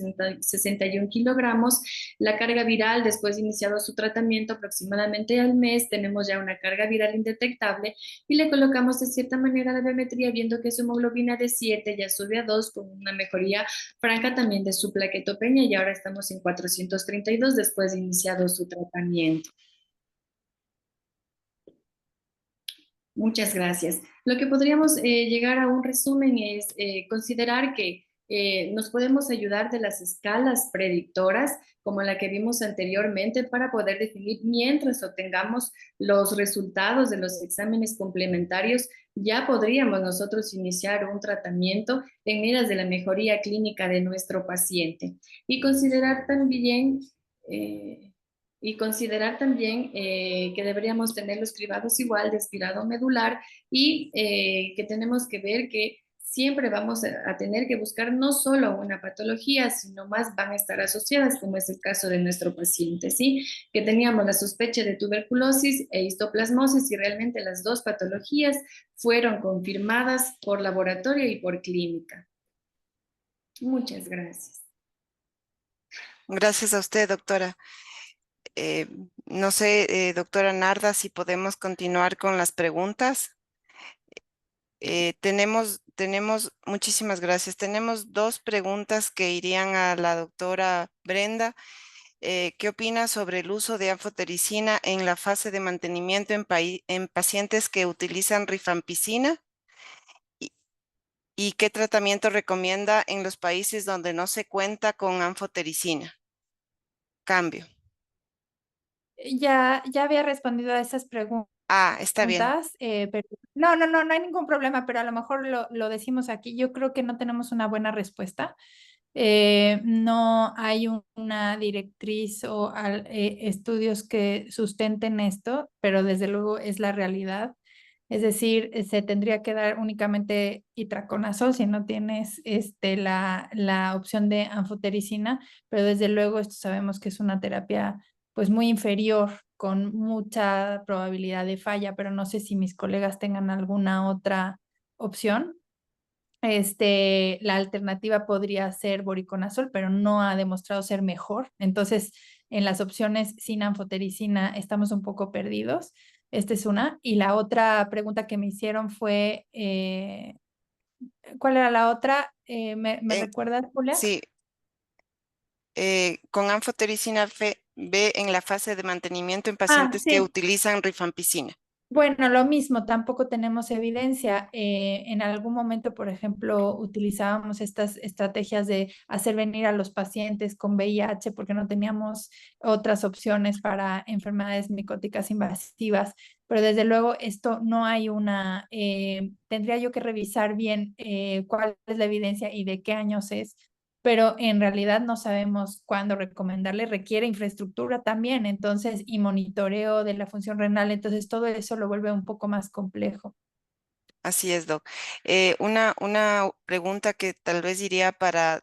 61 kilogramos. La carga viral, después de iniciado su tratamiento aproximadamente al mes, tenemos ya una carga viral indetectable y le colocamos de cierta manera la biometría, viendo que su hemoglobina de 7 ya sube a 2 con una mejoría franca también de su plaquetopenia y ahora estamos en 432 después de iniciado su tratamiento. Muchas gracias. Lo que podríamos llegar a un resumen es considerar que nos podemos ayudar de las escalas predictoras, como la que vimos anteriormente, para poder definir mientras obtengamos los resultados de los exámenes complementarios, ya podríamos nosotros iniciar un tratamiento en miras de la mejoría clínica de nuestro paciente. Y considerar también... que deberíamos tener los cribados igual de aspirado medular y que tenemos que ver que siempre vamos a tener que buscar no solo una patología, sino más van a estar asociadas, como es el caso de nuestro paciente, ¿sí? Que teníamos la sospecha de tuberculosis e histoplasmosis y realmente las dos patologías fueron confirmadas por laboratorio y por clínica. Muchas gracias. Gracias a usted, doctora. No sé, doctora Narda, si podemos continuar con las preguntas. Muchísimas gracias. Tenemos dos preguntas que irían a la doctora Brenda. ¿Qué opina sobre el uso de anfotericina en la fase de mantenimiento en pacientes que utilizan rifampicina? ¿Y qué tratamiento recomienda en los países donde no se cuenta con anfotericina? Cambio. Ya había respondido a esas preguntas. Está bien. Pero no hay ningún problema, pero a lo mejor lo decimos aquí. Yo creo que no tenemos una buena respuesta. No hay una directriz o estudios que sustenten esto, pero desde luego es la realidad. Es decir, se tendría que dar únicamente itraconazol si no tienes la opción de anfotericina, pero desde luego esto sabemos que es una terapia pues muy inferior, con mucha probabilidad de falla, pero no sé si mis colegas tengan alguna otra opción. La alternativa podría ser voriconazol, pero no ha demostrado ser mejor. Entonces, en las opciones sin anfotericina estamos un poco perdidos. Esta es una. Y la otra pregunta que me hicieron fue, ¿cuál era la otra? ¿Me recuerdas, Julia? Sí. Con anfotericina B en la fase de mantenimiento en pacientes que Sí. utilizan rifampicina. Bueno, lo mismo, tampoco tenemos evidencia. En algún momento, por ejemplo, utilizábamos estas estrategias de hacer venir a los pacientes con VIH porque no teníamos otras opciones para enfermedades micóticas invasivas, pero desde luego esto no hay tendría yo que revisar bien cuál es la evidencia y de qué años es, pero en realidad no sabemos cuándo recomendarle, requiere infraestructura también, entonces, y monitoreo de la función renal, entonces todo eso lo vuelve un poco más complejo. Así es, Doc. Una pregunta que tal vez iría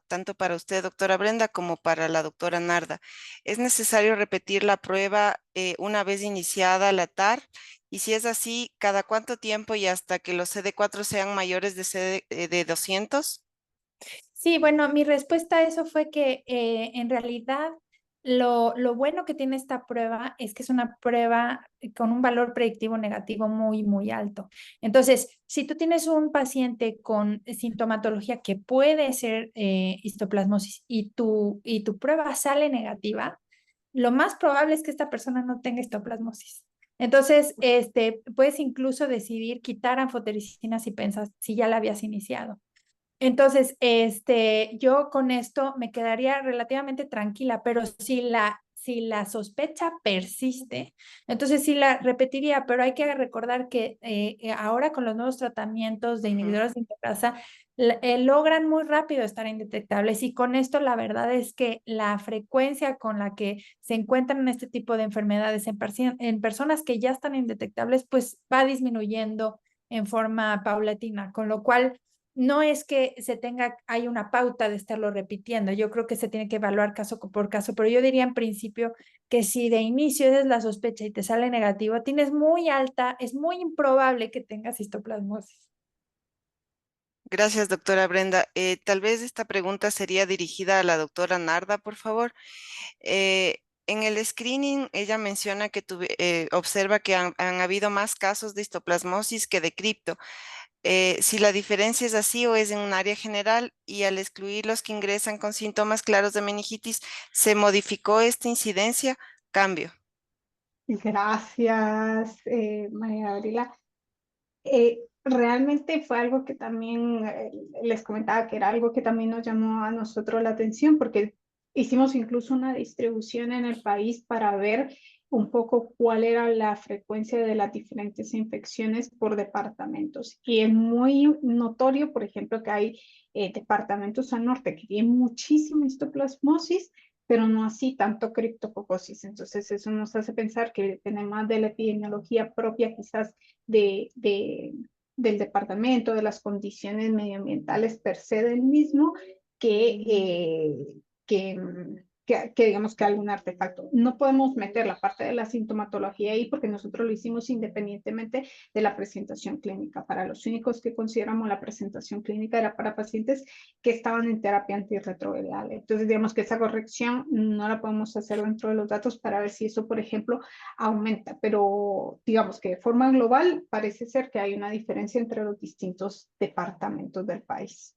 tanto para usted, doctora Brenda, como para la doctora Narda. ¿Es necesario repetir la prueba una vez iniciada la TAR? Y si es así, ¿cada cuánto tiempo y hasta que los CD4 sean mayores de 200? Sí, bueno, mi respuesta a eso fue que en realidad lo bueno que tiene esta prueba es que es una prueba con un valor predictivo negativo muy, muy alto. Entonces, si tú tienes un paciente con sintomatología que puede ser histoplasmosis y tu prueba sale negativa, lo más probable es que esta persona no tenga histoplasmosis. Entonces, puedes incluso decidir quitar anfotericina si pensas, si ya la habías iniciado. Entonces, yo con esto me quedaría relativamente tranquila, pero si la sospecha persiste, entonces sí la repetiría, pero hay que recordar que ahora con los nuevos tratamientos de inhibidores de integrasa, logran muy rápido estar indetectables y con esto la verdad es que la frecuencia con la que se encuentran este tipo de enfermedades en personas que ya están indetectables, pues va disminuyendo en forma paulatina, con lo cual no es que hay una pauta de estarlo repitiendo, yo creo que se tiene que evaluar caso por caso, pero yo diría en principio que si de inicio es la sospecha y te sale negativo, tienes muy alta, es muy improbable que tengas histoplasmosis. Gracias, doctora Brenda. Tal vez esta pregunta sería dirigida a la doctora Narda, por favor. En el screening, ella menciona que observa que han habido más casos de histoplasmosis que de cripto. Si la diferencia es así o es en un área general y al excluir los que ingresan con síntomas claros de meningitis, ¿se modificó esta incidencia? Cambio. Gracias, María Gabriela. Realmente fue algo que también les comentaba que era algo que también nos llamó a nosotros la atención porque hicimos incluso una distribución en el país para ver un poco cuál era la frecuencia de las diferentes infecciones por departamentos. Y es muy notorio, por ejemplo, que hay departamentos al norte que tienen muchísima histoplasmosis, pero no así tanto criptococosis. Entonces eso nos hace pensar que depende más de la epidemiología propia quizás del departamento, de las condiciones medioambientales per se del mismo, que digamos que algún artefacto. No podemos meter la parte de la sintomatología ahí porque nosotros lo hicimos independientemente de la presentación clínica. Para los únicos que consideramos la presentación clínica era para pacientes que estaban en terapia antirretroviral. Entonces, digamos que esa corrección no la podemos hacer dentro de los datos para ver si eso, por ejemplo, aumenta, pero digamos que de forma global parece ser que hay una diferencia entre los distintos departamentos del país.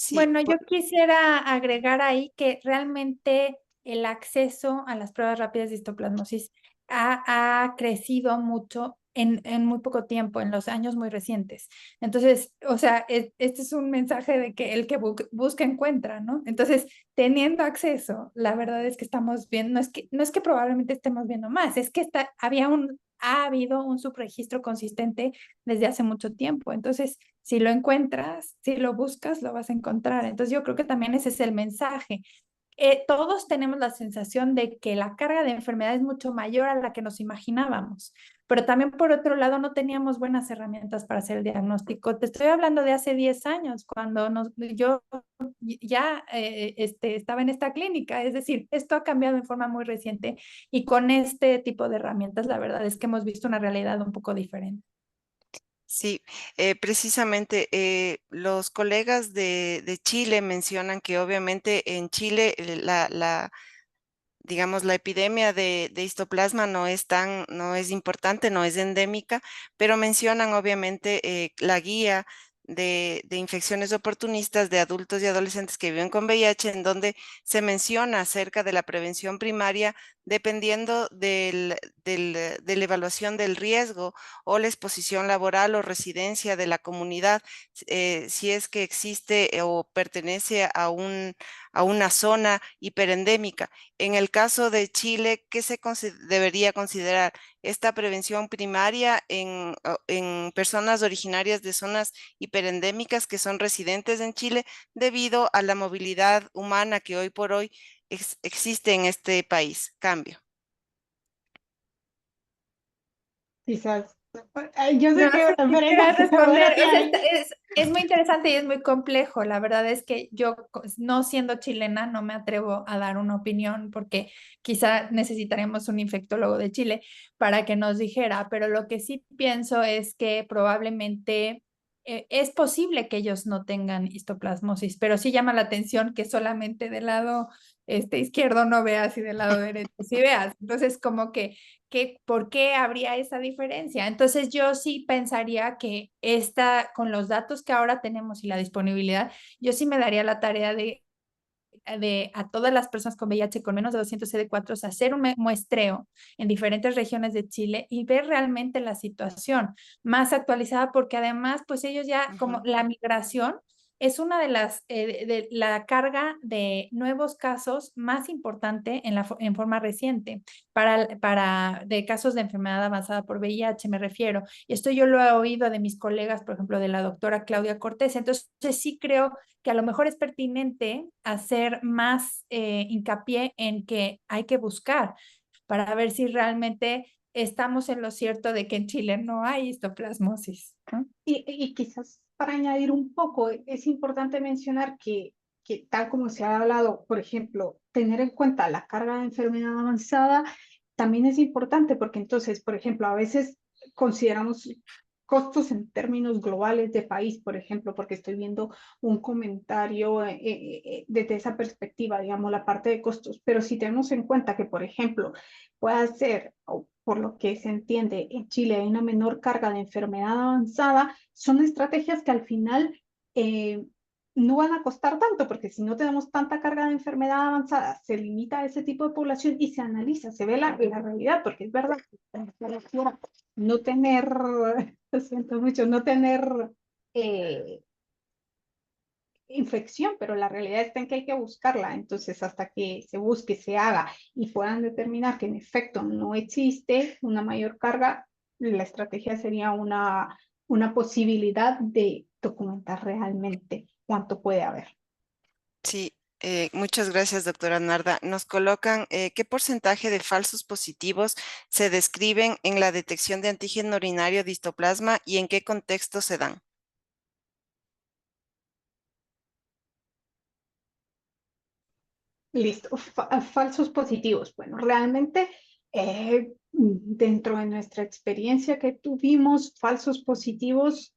Sí, Bueno, yo quisiera agregar ahí que realmente el acceso a las pruebas rápidas de histoplasmosis ha crecido mucho en muy poco tiempo, en los años muy recientes. Entonces, o sea, este es un mensaje de que el que busca encuentra, ¿no? Entonces, teniendo acceso, la verdad es que estamos viendo, no es que probablemente estemos viendo más, es que ha habido un subregistro consistente desde hace mucho tiempo. Entonces, si lo encuentras, si lo buscas, lo vas a encontrar. Entonces yo creo que también ese es el mensaje. Todos tenemos la sensación de que la carga de enfermedad es mucho mayor a la que nos imaginábamos, pero también por otro lado no teníamos buenas herramientas para hacer el diagnóstico. Te estoy hablando de hace 10 años, cuando yo ya estaba en esta clínica, es decir, esto ha cambiado en forma muy reciente y con este tipo de herramientas la verdad es que hemos visto una realidad un poco diferente. sí, precisamente los colegas de Chile mencionan que obviamente en Chile digamos, la epidemia de histoplasma no es importante, no es endémica, pero mencionan obviamente la guía de infecciones oportunistas de adultos y adolescentes que viven con VIH, en donde se menciona acerca de la prevención primaria dependiendo de la evaluación del riesgo o la exposición laboral o residencia de la comunidad, si es que existe o pertenece a una zona hiperendémica. En el caso de Chile, ¿qué debería considerar? Esta prevención primaria en personas originarias de zonas hiperendémicas que son residentes en Chile debido a la movilidad humana que hoy por hoy existe en este país. Cambio. Quizás, yo sé No que sé si Brenda quieras responder. ahí. Es muy interesante y es muy complejo. La verdad es que yo, no siendo chilena, no me atrevo a dar una opinión porque quizá necesitaríamos un infectólogo de Chile para que nos dijera, pero lo que sí pienso es que probablemente es posible que ellos no tengan histoplasmosis, pero sí llama la atención que solamente del lado izquierdo no veas y del lado derecho sí veas. Entonces, como que ¿por qué habría esa diferencia? Entonces, yo sí pensaría que con los datos que ahora tenemos y la disponibilidad, yo sí me daría la tarea de a todas las personas con VIH con menos de 200 CD4, hacer un muestreo en diferentes regiones de Chile y ver realmente la situación más actualizada, porque además, pues ellos ya, como la migración es una de las, de la carga de nuevos casos más importante en forma reciente de casos de enfermedad avanzada por VIH, me refiero. Y esto yo lo he oído de mis colegas, por ejemplo, de la doctora Claudia Cortés. Entonces, sí creo que a lo mejor es pertinente hacer más hincapié en que hay que buscar para ver si realmente estamos en lo cierto de que en Chile no hay histoplasmosis, ¿no? Y quizás para añadir un poco, es importante mencionar que tal como se ha hablado, por ejemplo, tener en cuenta la carga de enfermedad avanzada también es importante porque entonces, por ejemplo, a veces consideramos costos en términos globales de país, por ejemplo, porque estoy viendo un comentario desde esa perspectiva, digamos, la parte de costos, pero si tenemos en cuenta que, por ejemplo, puede ser, o por lo que se entiende, en Chile hay una menor carga de enfermedad avanzada, son estrategias que al final no van a costar tanto, porque si no tenemos tanta carga de enfermedad avanzada, se limita a ese tipo de población y se analiza, se ve la realidad, porque es verdad, no tener, lo siento mucho, no tener infección, pero la realidad está en que hay que buscarla. Entonces, hasta que se busque, se haga y puedan determinar que en efecto no existe una mayor carga, la estrategia sería una posibilidad de documentar realmente cuánto puede haber. Sí, muchas gracias, doctora Narda. Nos colocan qué porcentaje de falsos positivos se describen en la detección de antígeno urinario de histoplasma y en qué contexto se dan. Listo, falsos positivos. Bueno, realmente dentro de nuestra experiencia que tuvimos, falsos positivos,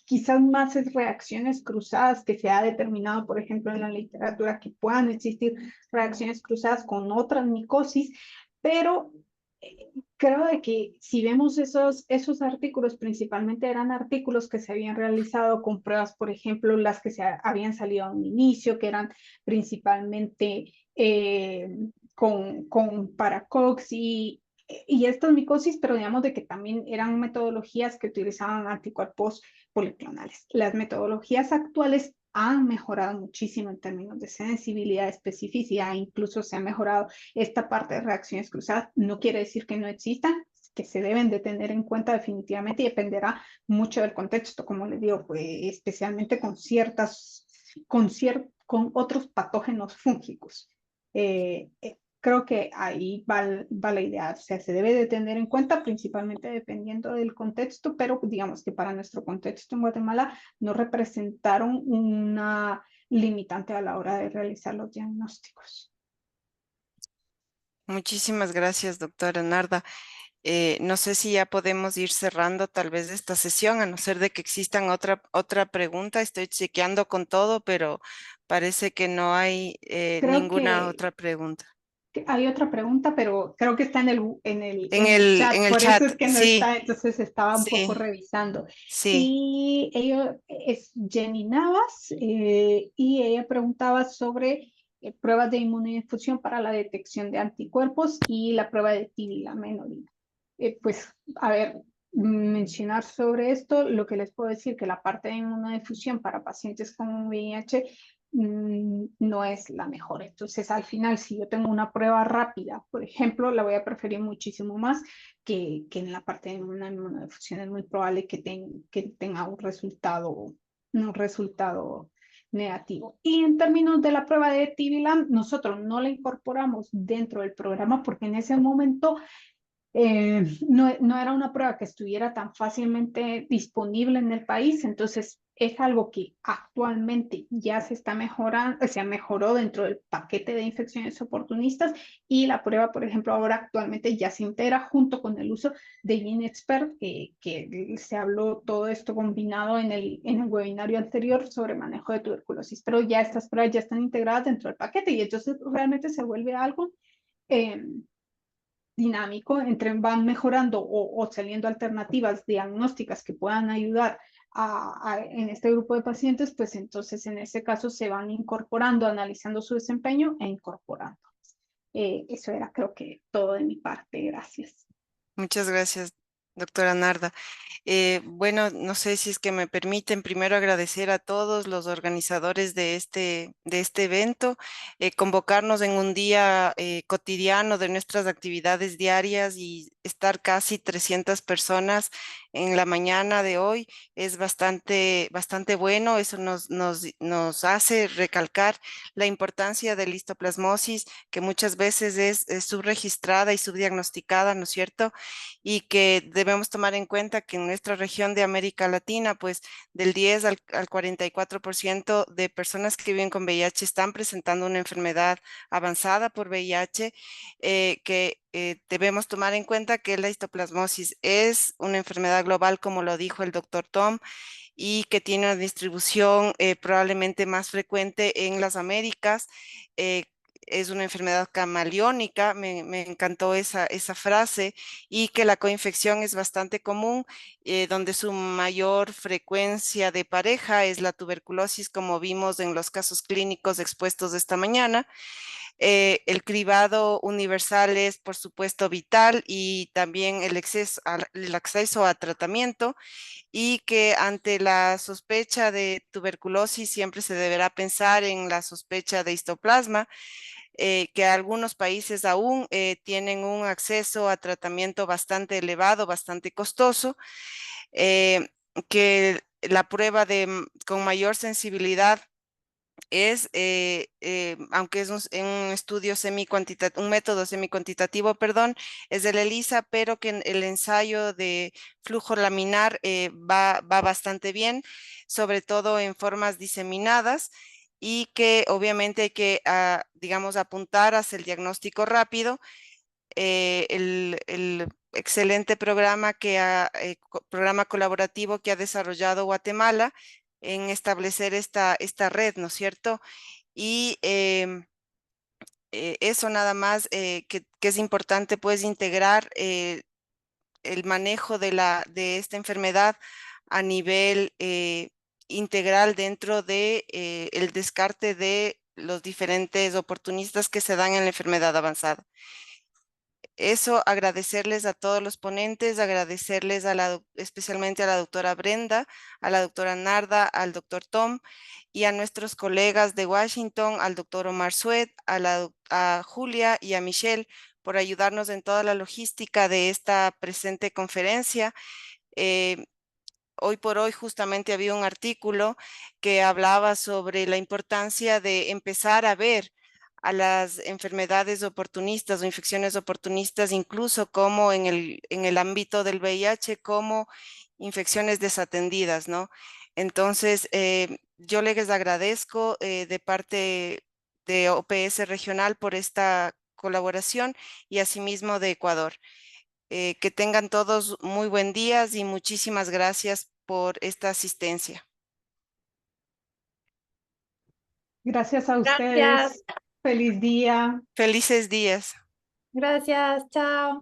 quizás más es reacciones cruzadas que se ha determinado, por ejemplo, en la literatura, que puedan existir reacciones cruzadas con otras micosis, pero creo de que si vemos esos artículos, principalmente eran artículos que se habían realizado con pruebas, por ejemplo, las que habían salido a un inicio, que eran principalmente con Paracox y estas micosis, pero digamos de que también eran metodologías que utilizaban anticuerpos policlonales. Las metodologías actuales han mejorado muchísimo en términos de sensibilidad, especificidad, incluso se ha mejorado esta parte de reacciones cruzadas. No quiere decir que no existan, que se deben de tener en cuenta definitivamente y dependerá mucho del contexto, como les digo, pues, especialmente con otros patógenos fúngicos. Creo que ahí va la idea, o sea, se debe de tener en cuenta principalmente dependiendo del contexto, pero digamos que para nuestro contexto en Guatemala no representaron una limitante a la hora de realizar los diagnósticos. Muchísimas gracias, doctora Narda. No sé si ya podemos ir cerrando tal vez esta sesión, a no ser de que existan otra pregunta. Estoy chequeando con todo, pero parece que no hay Creo ninguna que otra pregunta. hay otra pregunta, pero creo que está en el chat, En el por eso chat, es que no sí, está, entonces estaba un poco sí, revisando. sí. Y ella es Jenny Navas y ella preguntaba sobre pruebas de inmunodifusión para la detección de anticuerpos y la prueba de tivilamina. Pues, a ver, mencionar sobre esto, lo que les puedo decir que la parte de inmunodifusión para pacientes con VIH no es la mejor. Entonces, al final, si yo tengo una prueba rápida, por ejemplo, la voy a preferir muchísimo más que en la parte de una inmunodifusión. Es muy probable que tenga un resultado negativo. Y en términos de la prueba de TB-LAM, nosotros no la incorporamos dentro del programa porque en ese momento no era una prueba que estuviera tan fácilmente disponible en el país, entonces es algo que actualmente ya se está mejorando, se mejoró dentro del paquete de infecciones oportunistas, y la prueba, por ejemplo, ahora actualmente ya se integra junto con el uso de GeneXpert, que se habló todo esto combinado en el webinario anterior sobre manejo de tuberculosis, pero ya estas pruebas ya están integradas dentro del paquete, y entonces realmente se vuelve algo dinámico, van mejorando o saliendo alternativas diagnósticas que puedan ayudar en este grupo de pacientes, pues entonces en ese caso se van incorporando, analizando su desempeño e incorporando. Eso era, creo que, todo de mi parte. Gracias. Muchas gracias, doctora Narda. Bueno, no sé si es que me permiten primero agradecer a todos los organizadores de este evento, convocarnos en un día cotidiano de nuestras actividades diarias y estar casi 300 personas en la mañana de hoy es bastante bueno. Eso nos hace recalcar la importancia de la histoplasmosis, que muchas veces es subregistrada y subdiagnosticada, ¿no es cierto? Y que debemos tomar en cuenta que en nuestra región de América Latina, pues del 10 al 44% de personas que viven con VIH están presentando una enfermedad avanzada por VIH, que debemos tomar en cuenta que la histoplasmosis es una enfermedad global, como lo dijo el doctor Tom, y que tiene una distribución probablemente más frecuente en las Américas. Es una enfermedad camaleónica, me encantó esa frase, y que la coinfección es bastante común, donde su mayor frecuencia de pareja es la tuberculosis, como vimos en los casos clínicos expuestos esta mañana. El cribado universal es, por supuesto, vital, y también el acceso a tratamiento, y que ante la sospecha de tuberculosis siempre se deberá pensar en la sospecha de histoplasma, que algunos países aún tienen un acceso a tratamiento bastante elevado, bastante costoso, que la prueba con mayor sensibilidad es, aunque es un estudio un método semicuantitativo, perdón, es del ELISA, pero que el ensayo de flujo laminar va bastante bien, sobre todo en formas diseminadas, y que obviamente hay que, digamos, apuntar hacia el diagnóstico rápido. El excelente programa programa colaborativo que ha desarrollado Guatemala en establecer esta red, ¿no es cierto? Y eso nada más, que es importante, pues, integrar el manejo de esta enfermedad a nivel integral dentro de el descarte de los diferentes oportunistas que se dan en la enfermedad avanzada. Eso, agradecerles a todos los ponentes, agradecerles especialmente a la doctora Brenda, a la doctora Narda, al doctor Tom, y a nuestros colegas de Washington, al doctor Omar Sued, a Julia y a Michelle, por ayudarnos en toda la logística de esta presente conferencia. Hoy por hoy justamente había un artículo que hablaba sobre la importancia de empezar a ver a las enfermedades oportunistas o infecciones oportunistas, incluso como en el ámbito del VIH, como infecciones desatendidas, ¿no? Entonces, yo les agradezco de parte de OPS Regional por esta colaboración, y asimismo de Ecuador. Que tengan todos muy buen día y muchísimas gracias por esta asistencia. Gracias a ustedes. Gracias. Feliz día. Felices días. Gracias. Chao.